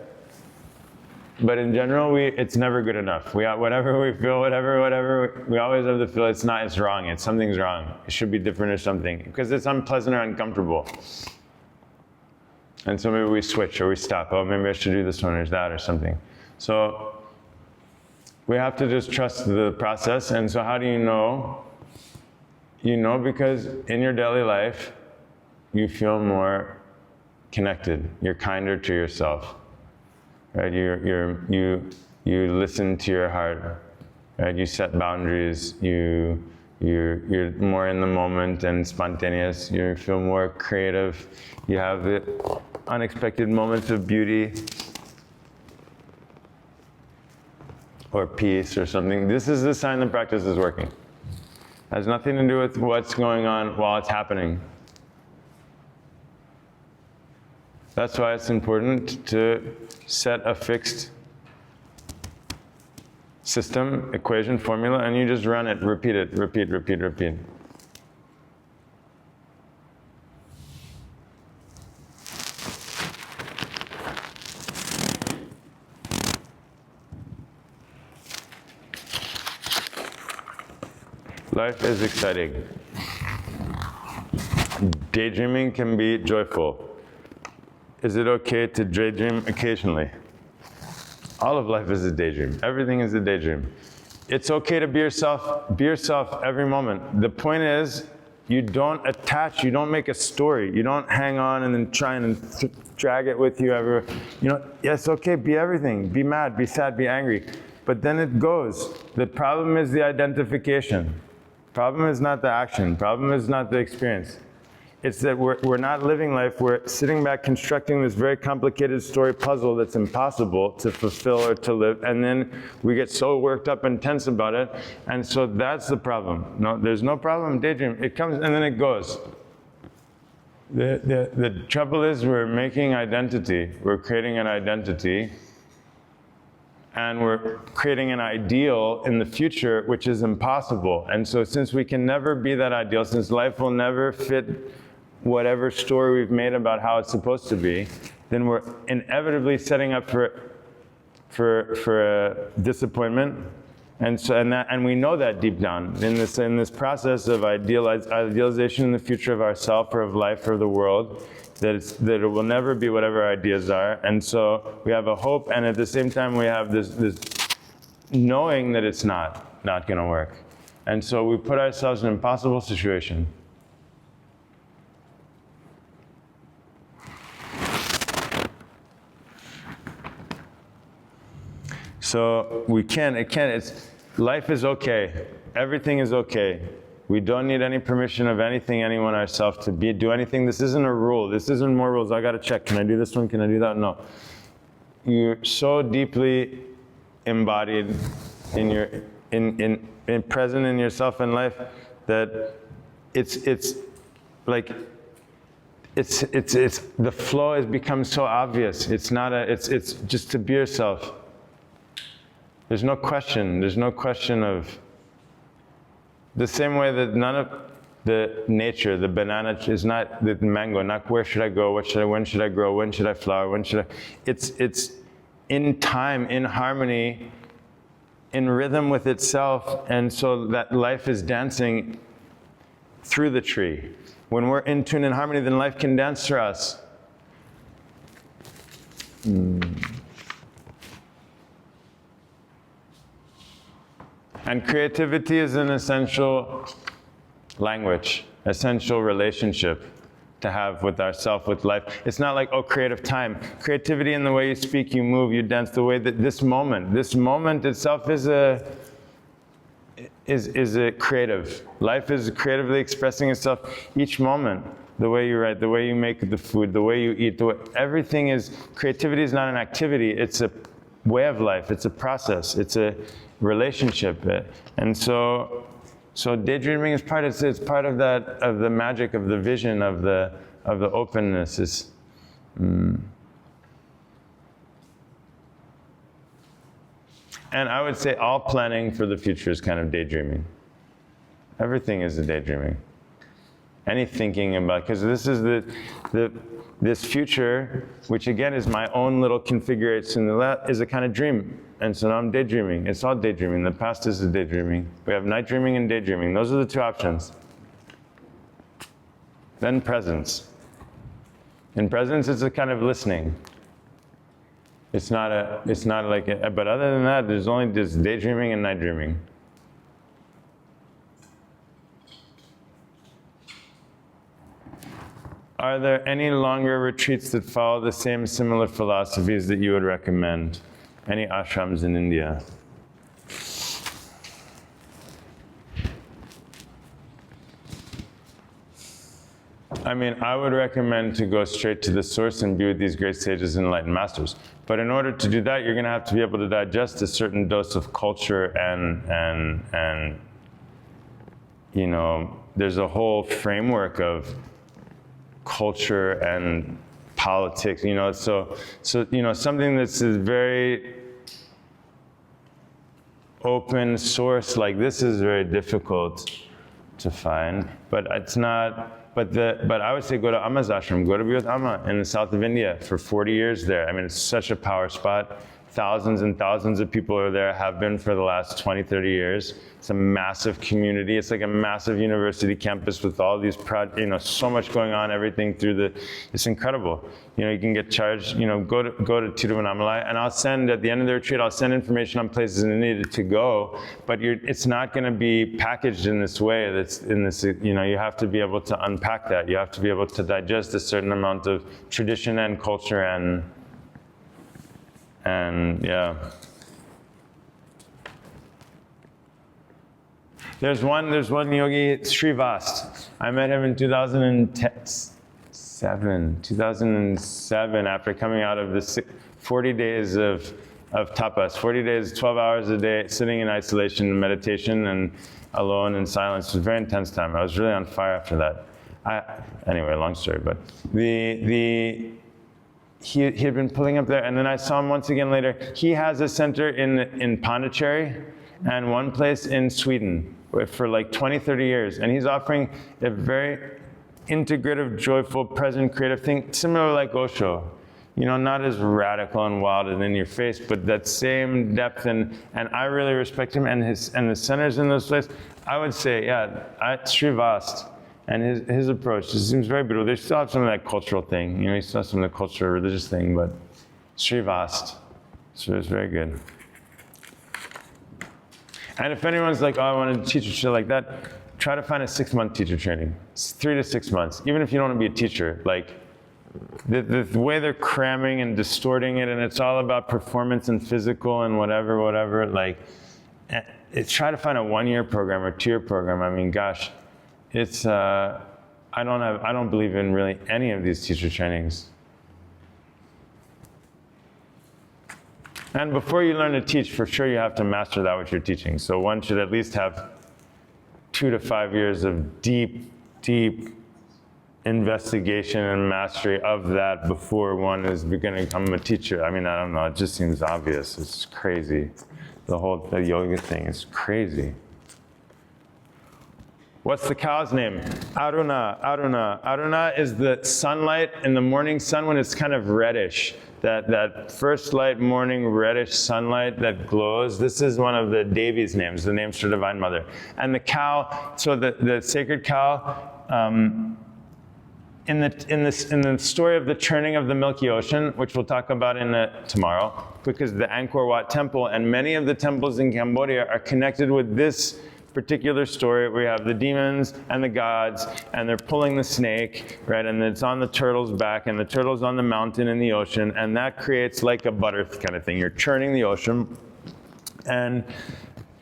But in general, it's never good enough. Whatever we feel, whatever, we always have the feel it's wrong. Something's wrong. It should be different or something. Because it's unpleasant or uncomfortable. And so maybe we switch or we stop. Oh, maybe I should do this one or that or something. So we have to just trust the process. And so how do you know? You know because in your daily life, you feel more connected. You're kinder to yourself. Right? You listen to your heart. Right? You set boundaries. You're more in the moment and spontaneous. You feel more creative. You have the unexpected moments of beauty or peace or something. This is the sign the practice is working. It has nothing to do with what's going on while it's happening. That's why it's important to set a fixed system, equation, formula, and you just run it, repeat it, repeat. Life is exciting. Daydreaming can be joyful. Is it okay to daydream occasionally? All of life is a daydream. Everything is a daydream. It's okay to be yourself every moment. The point is, you don't attach, you don't make a story. You don't hang on and then try and drag it with you everywhere. Yes, okay, be everything. Be mad, be sad, be angry. But then it goes. The problem is the identification. Problem is not the action. Problem is not the experience. It's that we're not living life, we're sitting back constructing this very complicated story puzzle that's impossible to fulfill or to live, and then we get so worked up and tense about it, and so that's the problem. No, there's no problem, daydream. It comes and then it goes. The trouble is we're making identity, we're creating an identity, and we're creating an ideal in the future which is impossible. And so since we can never be that ideal, since life will never fit whatever story we've made about how it's supposed to be, then we're inevitably setting up for a disappointment, and we know that deep down in this process of idealization in the future of ourself or of life or the world, that it will never be whatever our ideas are, and so we have a hope, and at the same time we have this knowing that it's not going to work, and so we put ourselves in an impossible situation. So life is okay. Everything is okay. We don't need any permission of anything, anyone, ourselves to do anything. This isn't a rule. This isn't more rules. I got to check. Can I do this one? Can I do that? No. You're so deeply embodied in present in yourself and life that it's like the flow has become so obvious. It's just to be yourself. There's no question of, the same way that none of the nature, the banana is not the mango, not where should I go, when should I grow, when should I flower, it's in time, in harmony, in rhythm with itself, and so that life is dancing through the tree. When we're in tune and harmony, then life can dance through us. And creativity is an essential language, essential relationship to have with ourself, with life. It's not like, oh, creative time. Creativity in the way you speak, you move, you dance, the way that this moment itself is a creative. Life is creatively expressing itself each moment. The way you write, the way you make the food, the way you eat, everything is, creativity is not an activity, it's a way of life, it's a process, it's a relationship. And so daydreaming is it's part of that, of the magic, of the vision, of the openness. And I would say all planning for the future is kind of daydreaming. Everything is a daydreaming. Any thinking about, because this is this future, which again is my own little configuration, is a kind of dream. And so now I'm daydreaming. It's all daydreaming. The past is daydreaming. We have night dreaming and daydreaming. Those are the two options. Then presence. In presence, it's a kind of listening. It's not like, but other than that, there's only this daydreaming and night dreaming. Are there any longer retreats that follow the same similar philosophies that you would recommend? Any ashrams in India? I mean, I would recommend to go straight to the source and be with these great sages and enlightened masters. But in order to do that, you're going to have to be able to digest a certain dose of culture and you know, there's a whole framework of culture and politics, you know, so you know, something that's very open source like this is very difficult to find, but it's not. But I would say go to Amma's ashram, go to be with Amma in the south of India for 40 years there. I mean, it's such a power spot. Thousands and thousands of people are there, have been for the last 20, 30 years. It's a massive community. It's like a massive university campus with all these, you know, so much going on, everything through it's incredible. You know, you can get charged, you know, go to Tiruvannamalai, and I'll send, at the end of the retreat, I'll send information on places in India to go, but it's not gonna be packaged in this way, that's in this, you know, you have to be able to unpack that. You have to be able to digest a certain amount of tradition and culture and yeah. There's one yogi, Srivast. I met him in 2007 after coming out of the 40 days of tapas, 40 days, 12 hours a day, sitting in isolation and meditation and alone in silence. It was a very intense time. I was really on fire after that. Anyway, long story, but he had been pulling up there, and then I saw him once again later. He has a center in Pondicherry and one place in Sweden for like 20, 30 years. And he's offering a very integrative, joyful, present, creative thing, similar like Osho. You know, not as radical and wild and in your face, but that same depth. And I really respect him and the centers in those places. I would say, yeah, Srivast. And his approach seems very beautiful. They still have some of that cultural thing. You know, he still has some of the cultural, religious thing, but Srivast. So it's very good. And if anyone's like, oh, I want to teach a shit like that, try to find a 6-month teacher training. It's 3 to 6 months. Even if you don't want to be a teacher, like the way they're cramming and distorting it, and it's all about performance and physical and whatever, like, try to find a 1-year program or 2-year program. I mean, gosh. It's, I don't believe in really any of these teacher trainings. And before you learn to teach, for sure you have to master that which you're teaching. So one should at least have 2 to 5 years of deep investigation and mastery of that before one is going to become a teacher. I mean, I don't know, it just seems obvious. It's crazy. The yoga thing is crazy. What's the cow's name? Aruna. Aruna is the sunlight in the morning sun when it's kind of reddish. That first light morning reddish sunlight that glows. This is one of the Devi's names, the names for Divine Mother. And the cow, so the sacred cow, in the story of the churning of the Milky Ocean, which we'll talk about tomorrow, because the Angkor Wat temple and many of the temples in Cambodia are connected with this particular story. We have the demons and the gods, and they're pulling the snake, right? And it's on the turtle's back, and the turtle's on the mountain in the ocean, and that creates like a butter kind of thing. You're churning the ocean, and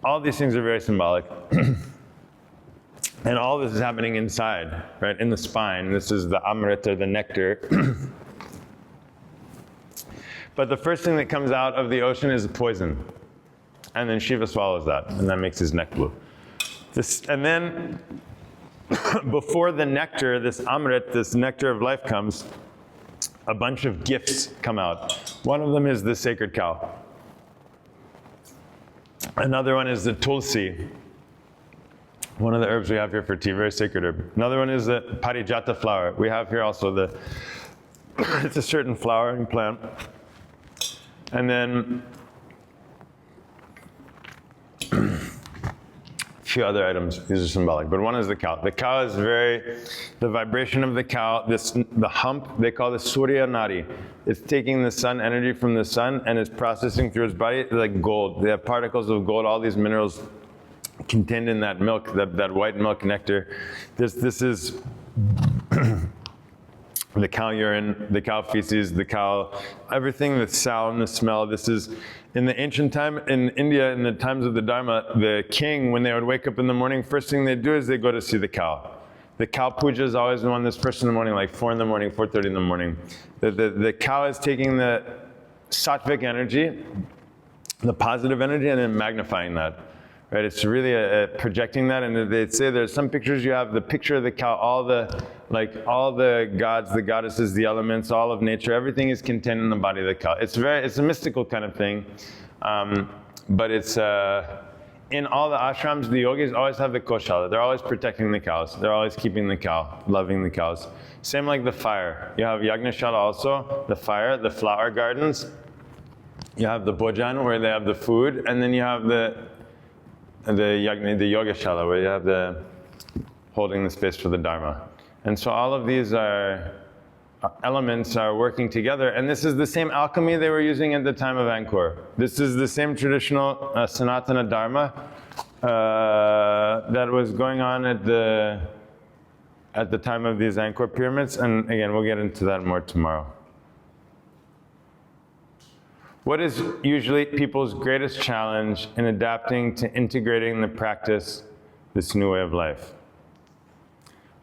all these things are very symbolic. And all this is happening inside, right, in the spine. This is the amrita, the nectar. But the first thing that comes out of the ocean is poison. And then Shiva swallows that, and that makes his neck blue. And then, before the nectar, this amrit, this nectar of life comes, a bunch of gifts come out. One of them is the sacred cow. Another one is the tulsi, one of the herbs we have here for tea, very sacred herb. Another one is the parijata flower. We have here also it's a certain flowering plant. And then a few other items, these are symbolic, but one is the cow. The cow is the vibration of the cow, the hump, they call this Surya Nadi. It's taking the sun energy from the sun and it's processing through its body like gold. They have particles of gold, all these minerals contained in that milk, that white milk nectar. This is the cow urine, the cow feces, the cow, everything, the sound, the smell. This is, in the ancient time, in India, in the times of the Dharma, the king, when they would wake up in the morning, first thing they'd do is they go to see the cow. The cow puja is always the one that's first in the morning, like 4 in the morning, 4:30 in the morning. The cow is taking the sattvic energy, the positive energy, and then magnifying that. Right, it's really projecting that, and they'd say there's some pictures you have the picture of the cow, all the gods, the goddesses, the elements, all of nature, everything is contained in the body of the cow. It's a mystical kind of thing, but it's in all the ashrams, the yogis always have the koshala. They're always protecting the cows. They're always keeping the cow, loving the cows. Same like the fire. You have yagnashala also, the fire, the flower gardens. You have the bhojan where they have the food, and then you have the yogashala where you have the holding the space for the dharma. And so all of these elements are working together, and this is the same alchemy they were using at the time of Angkor. This is the same traditional Sanatana Dharma that was going on at the time of these Angkor pyramids, and again, we'll get into that more tomorrow. What is usually people's greatest challenge in adapting to integrating the practice, this new way of life?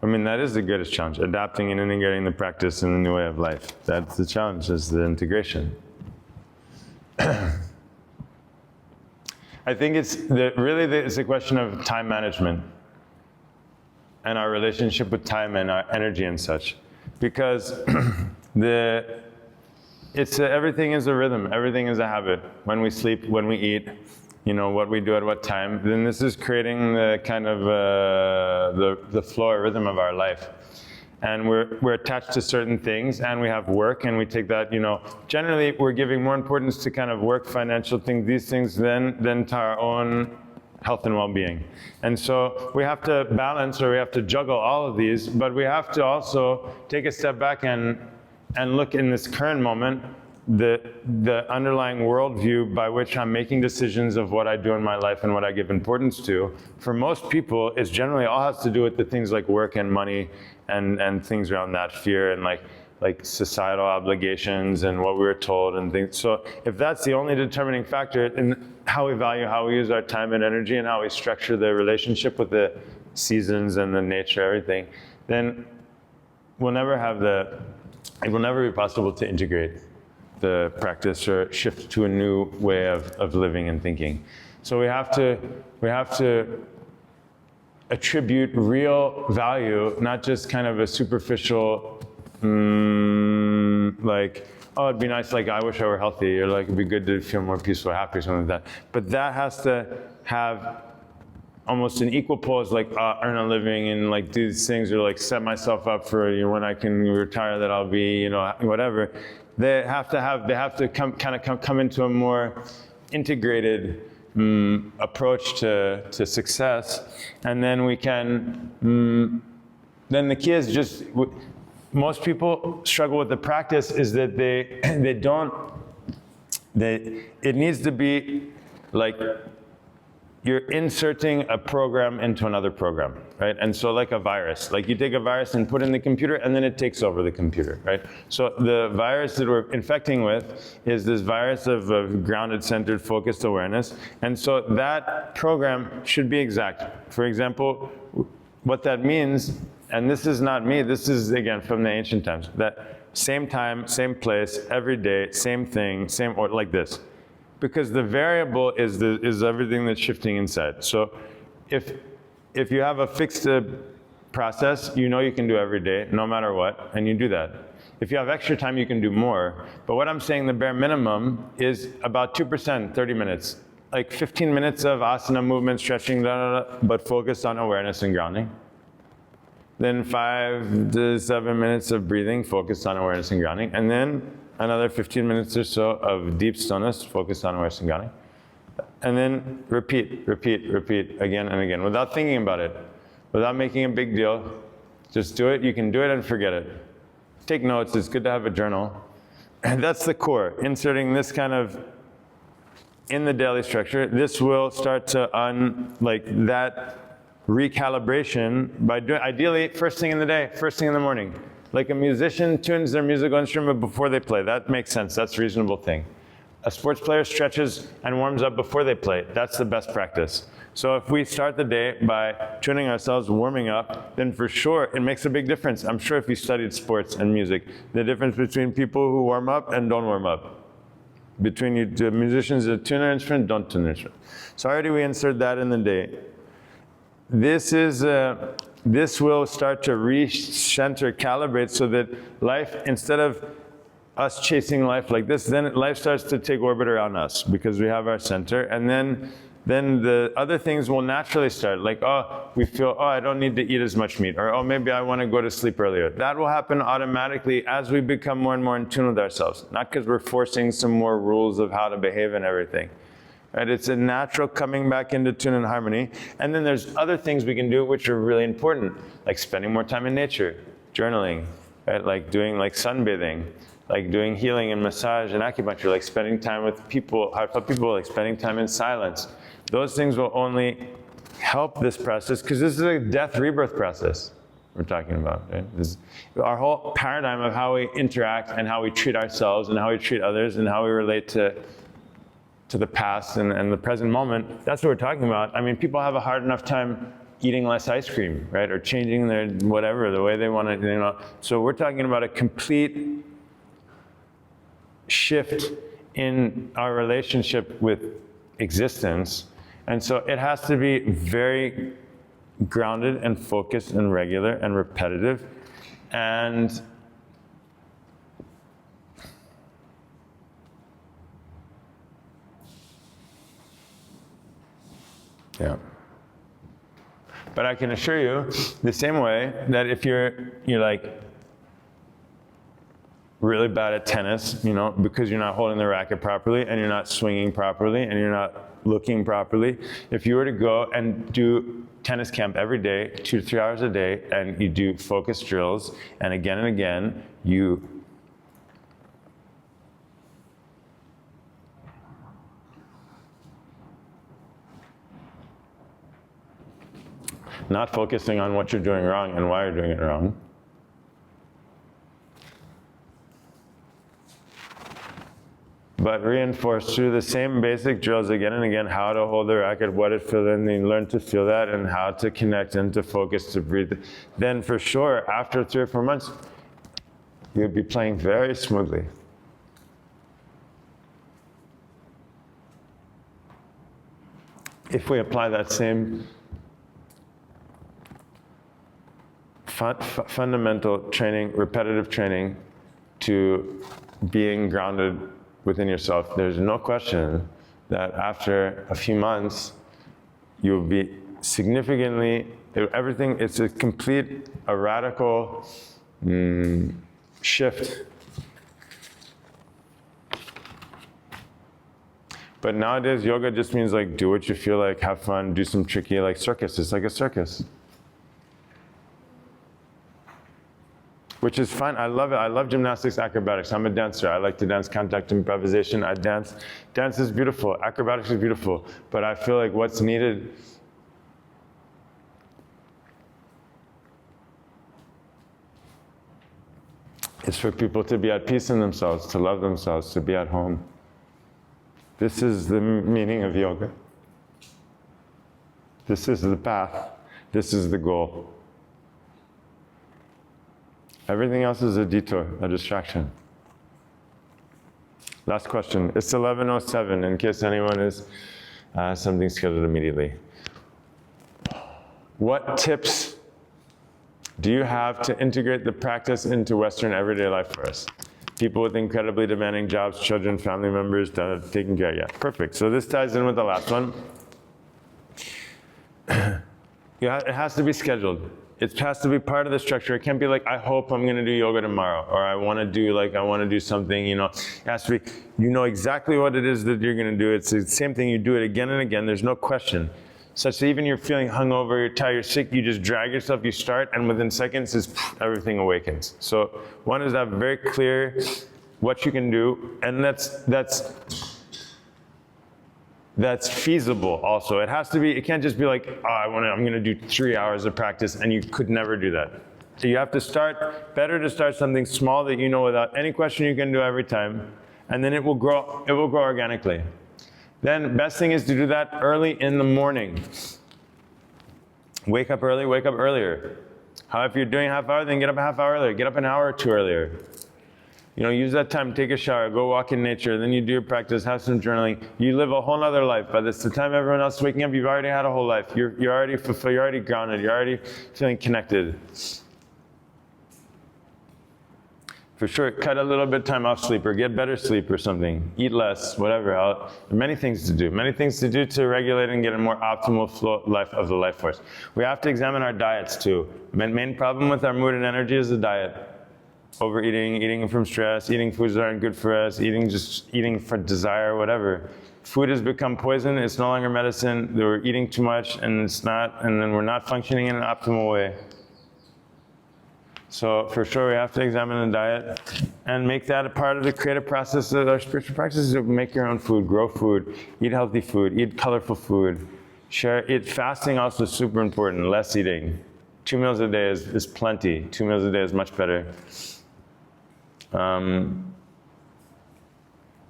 I mean, that is the greatest challenge, adapting and integrating the practice in the new way of life. That's the challenge, is the integration. I think it's a question of time management and our relationship with time and our energy and such. Because everything is a rhythm, everything is a habit. When we sleep, when we eat, what we do at what time, then this is creating the kind of the flow or rhythm of our life. And we're attached to certain things, and we have work, and we take that, generally we're giving more importance to kind of work, financial things, these things, than to our own health and well-being. And so we have to balance, or we have to juggle all of these, but we have to also take a step back and look in this current moment, the underlying worldview by which I'm making decisions of what I do in my life and what I give importance to. For most people, it's generally all has to do with the things like work and money and things around that, fear and like societal obligations and what we were told and things. So if that's the only determining factor in how we value, how we use our time and energy, and how we structure the relationship with the seasons and the nature, everything, then it will never be possible to integrate the practice or shift to a new way of living and thinking. So we have to attribute real value, not just kind of a superficial, like, oh, it'd be nice, like, I wish I were healthy, or like, it'd be good to feel more peaceful, happy, or something like that. But that has to have almost an equal pose, like earn a living and like do these things, or like set myself up for when I can retire, that I'll be, whatever. They have to come into a more integrated approach to success, and then we can. Then the key is just, most people struggle with the practice is that it needs to be like, you're inserting a program into another program, right? And so like a virus, like you take a virus and put it in the computer and then it takes over the computer, right? So the virus that we're infecting with is this virus of grounded, centered, focused awareness. And so that program should be exact. For example, what that means, and this is not me, this is again from the ancient times, that same time, same place, every day, same thing, same, or like this. Because the variable is everything that's shifting inside. So if you have a fixed process, you know you can do every day, no matter what, and you do that. If you have extra time, you can do more. But what I'm saying, the bare minimum is about 2%, 30 minutes. Like 15 minutes of asana movement, stretching, but focused on awareness and grounding. Then 5 to 7 minutes of breathing, focused on awareness and grounding. And then another 15 minutes or so of deep stillness, focused on awareness and grounding. And then repeat again and again, without thinking about it, without making a big deal. Just do it. You can do it and forget it. Take notes. It's good to have a journal. And that's the core, inserting this kind of in the daily structure. This will start to that recalibration by doing, ideally, first thing in the day, first thing in the morning. Like a musician tunes their musical instrument before they play. That makes sense. That's a reasonable thing. A sports player stretches and warms up before they play. That's the best practice. So if we start the day by tuning ourselves, warming up, then for sure it makes a big difference. I'm sure if you studied sports and music, the difference between people who warm up and don't warm up. Between you, the musicians that tune their instrument, don't tune their instrument. So already we insert that in the day. This will start to recenter, calibrate, so that life, instead of us chasing life like this, then life starts to take orbit around us because we have our center. And then the other things will naturally start, like, we feel, I don't need to eat as much meat, or maybe I want to go to sleep earlier. That will happen automatically as we become more and more in tune with ourselves, not because we're forcing some more rules of how to behave and everything. Right? It's a natural coming back into tune and harmony. And then there's other things we can do which are really important, like spending more time in nature, journaling, right? Like doing sunbathing, like doing healing and massage and acupuncture, like spending time with people, heartfelt people, like spending time in silence. Those things will only help this process, because this is a death rebirth process we're talking about. Right? This is our whole paradigm of how we interact and how we treat ourselves and how we treat others and how we relate to the past and the present moment. That's what we're talking about. I mean, people have a hard enough time eating less ice cream, right? Or changing their whatever, the way they want to, So we're talking about a complete shift in our relationship with existence. And so it has to be very grounded and focused and regular and repetitive. And yeah. But I can assure you, the same way that if you're like really bad at tennis, because you're not holding the racket properly and you're not swinging properly and you're not looking properly, if you were to go and do tennis camp every day, 2 to 3 hours a day, and you do focus drills, and again, you not focusing on what you're doing wrong and why you're doing it wrong. But reinforce through the same basic drills again and again, how to hold the racket, what it feels, and you learn to feel that, and how to connect and to focus, to breathe. Then for sure, after 3 or 4 months, you'll be playing very smoothly. If we apply that same fundamental training, repetitive training, to being grounded within yourself, there's no question that after a few months, you'll be significantly, it's a radical shift. But nowadays, yoga just means like, do what you feel like, have fun, do some tricky, like circus. It's like a circus. which is fun. I love it. I love gymnastics, acrobatics. I'm a dancer. I like to dance contact improvisation. I dance. Dance is beautiful. Acrobatics is beautiful. But I feel like what's needed is for people to be at peace in themselves, to love themselves, to be at home. This is the meaning of yoga. This is the path. This is the goal. Everything else is a detour, a distraction. Last question. It's 11:07 in case anyone is something scheduled immediately. What tips do you have to integrate the practice into Western everyday life for us? People with incredibly demanding jobs, children, family members, taking care. Yeah, perfect. So this ties in with the last one. It has to be scheduled. It has to be part of the structure. It can't be like, I hope I'm going to do yoga tomorrow, or I want to do something, It has to be, you know exactly what it is that you're going to do. It's the same thing. You do it again and again. There's no question. Such that even you're feeling hungover, you're tired, you're sick, you just drag yourself, you start, and within seconds, everything awakens. So one is to have very clear what you can do, and that's feasible also. It has to be, it can't just be like, I'm going to do 3 hours of practice, and you could never do that. So you have to better to start something small that you know without any question you can do every time, and then it will grow organically. Then best thing is to do that early in the morning. Wake up early, wake up earlier. If you're doing a half hour, then get up a half hour earlier. Get up an hour or two earlier. Use that time, take a shower, go walk in nature, then you do your practice, have some journaling. You live a whole nother life. By the time everyone else is waking up, you've already had a whole life. You're already fulfilled, you're already grounded, you're already feeling connected. For sure, cut a little bit of time off sleep or get better sleep or something. Eat less, whatever. There are many things to do. Many things to do to regulate and get a more optimal flow of the life force. We have to examine our diets too. Main problem with our mood and energy is the diet. Overeating, eating from stress, eating foods that aren't good for us, eating for desire, whatever. Food has become poison, it's no longer medicine. We're eating too much and then we're not functioning in an optimal way. So for sure we have to examine the diet and make that a part of the creative process of our spiritual practices. Make your own food, grow food, eat healthy food, eat colorful food. Fasting also is super important, less eating. 2 meals a day is plenty. 2 meals a day is much better.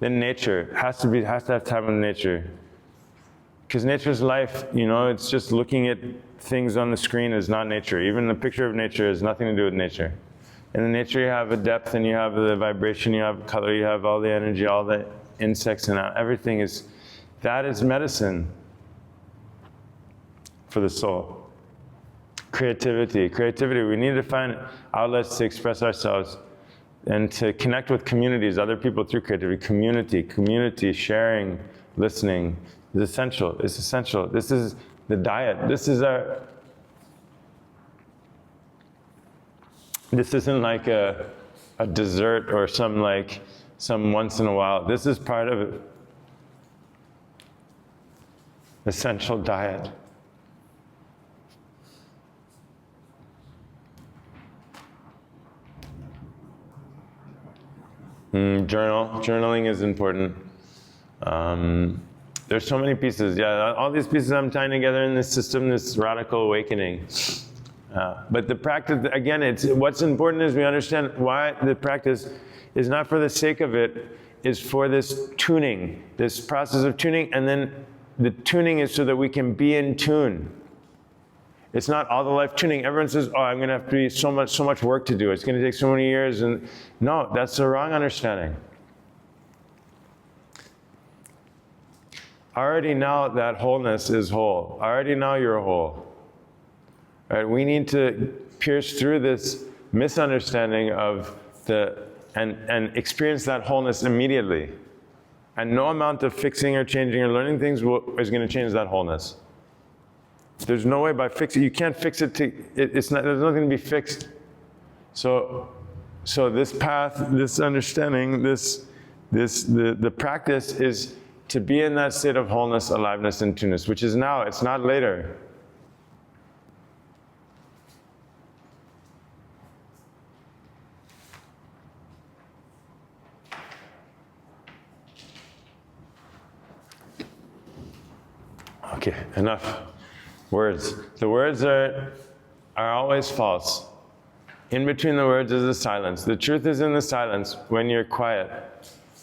Then nature has to have time with nature, because nature's life. It's just looking at things on the screen is not nature. Even the picture of nature has nothing to do with nature. In nature, you have a depth, and you have the vibration, you have color, you have all the energy, all the insects, and everything is medicine for the soul. Creativity. We need to find outlets to express ourselves and to connect with communities, other people through creativity. Community, sharing, listening is essential. It's essential. This is the diet. This isn't like a dessert or some once in a while. This is part of it. Essential diet. Journaling is important. There's so many pieces. Yeah, all these pieces I'm tying together in this system, this radical awakening. But the practice, again, what's important is we understand why the practice is not for the sake of it, is for this tuning, this process of tuning, and then the tuning is so that we can be in tune. It's not all the life tuning. Everyone says, I'm going to have to be so much work to do. It's going to take so many years. And no, that's the wrong understanding. Already now that wholeness is whole. Already now you're whole. Right? We need to pierce through this misunderstanding of and experience that wholeness immediately. And no amount of fixing or changing or learning things is going to change that wholeness. There's no way by fixing. You can't fix it. There's nothing to be fixed. So this path, this understanding, the practice is to be in that state of wholeness, aliveness, and tuneness, which is now. It's not later. Okay, enough. Words. The words are always false. In between the words is the silence. The truth is in the silence when you're quiet.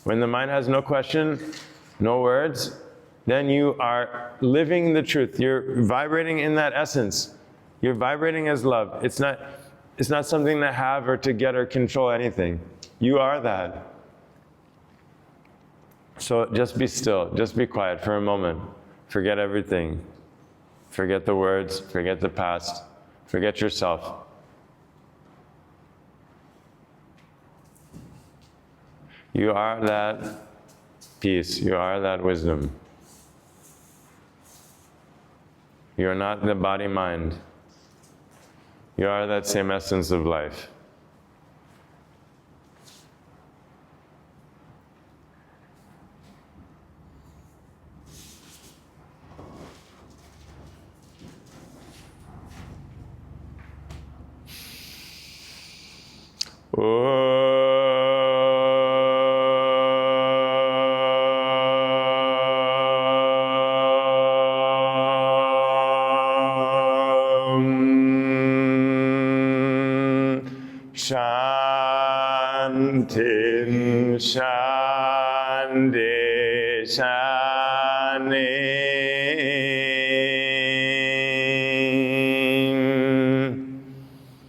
When the mind has no question, no words, then you are living the truth. You're vibrating in that essence. You're vibrating as love. It's not something to have or to get or control anything. You are that. So just be still, just be quiet for a moment. Forget everything. Forget the words, forget the past, forget yourself. You are that peace, you are that wisdom. You are not the body-mind. You are that same essence of life. Chanting, shanti, shanti.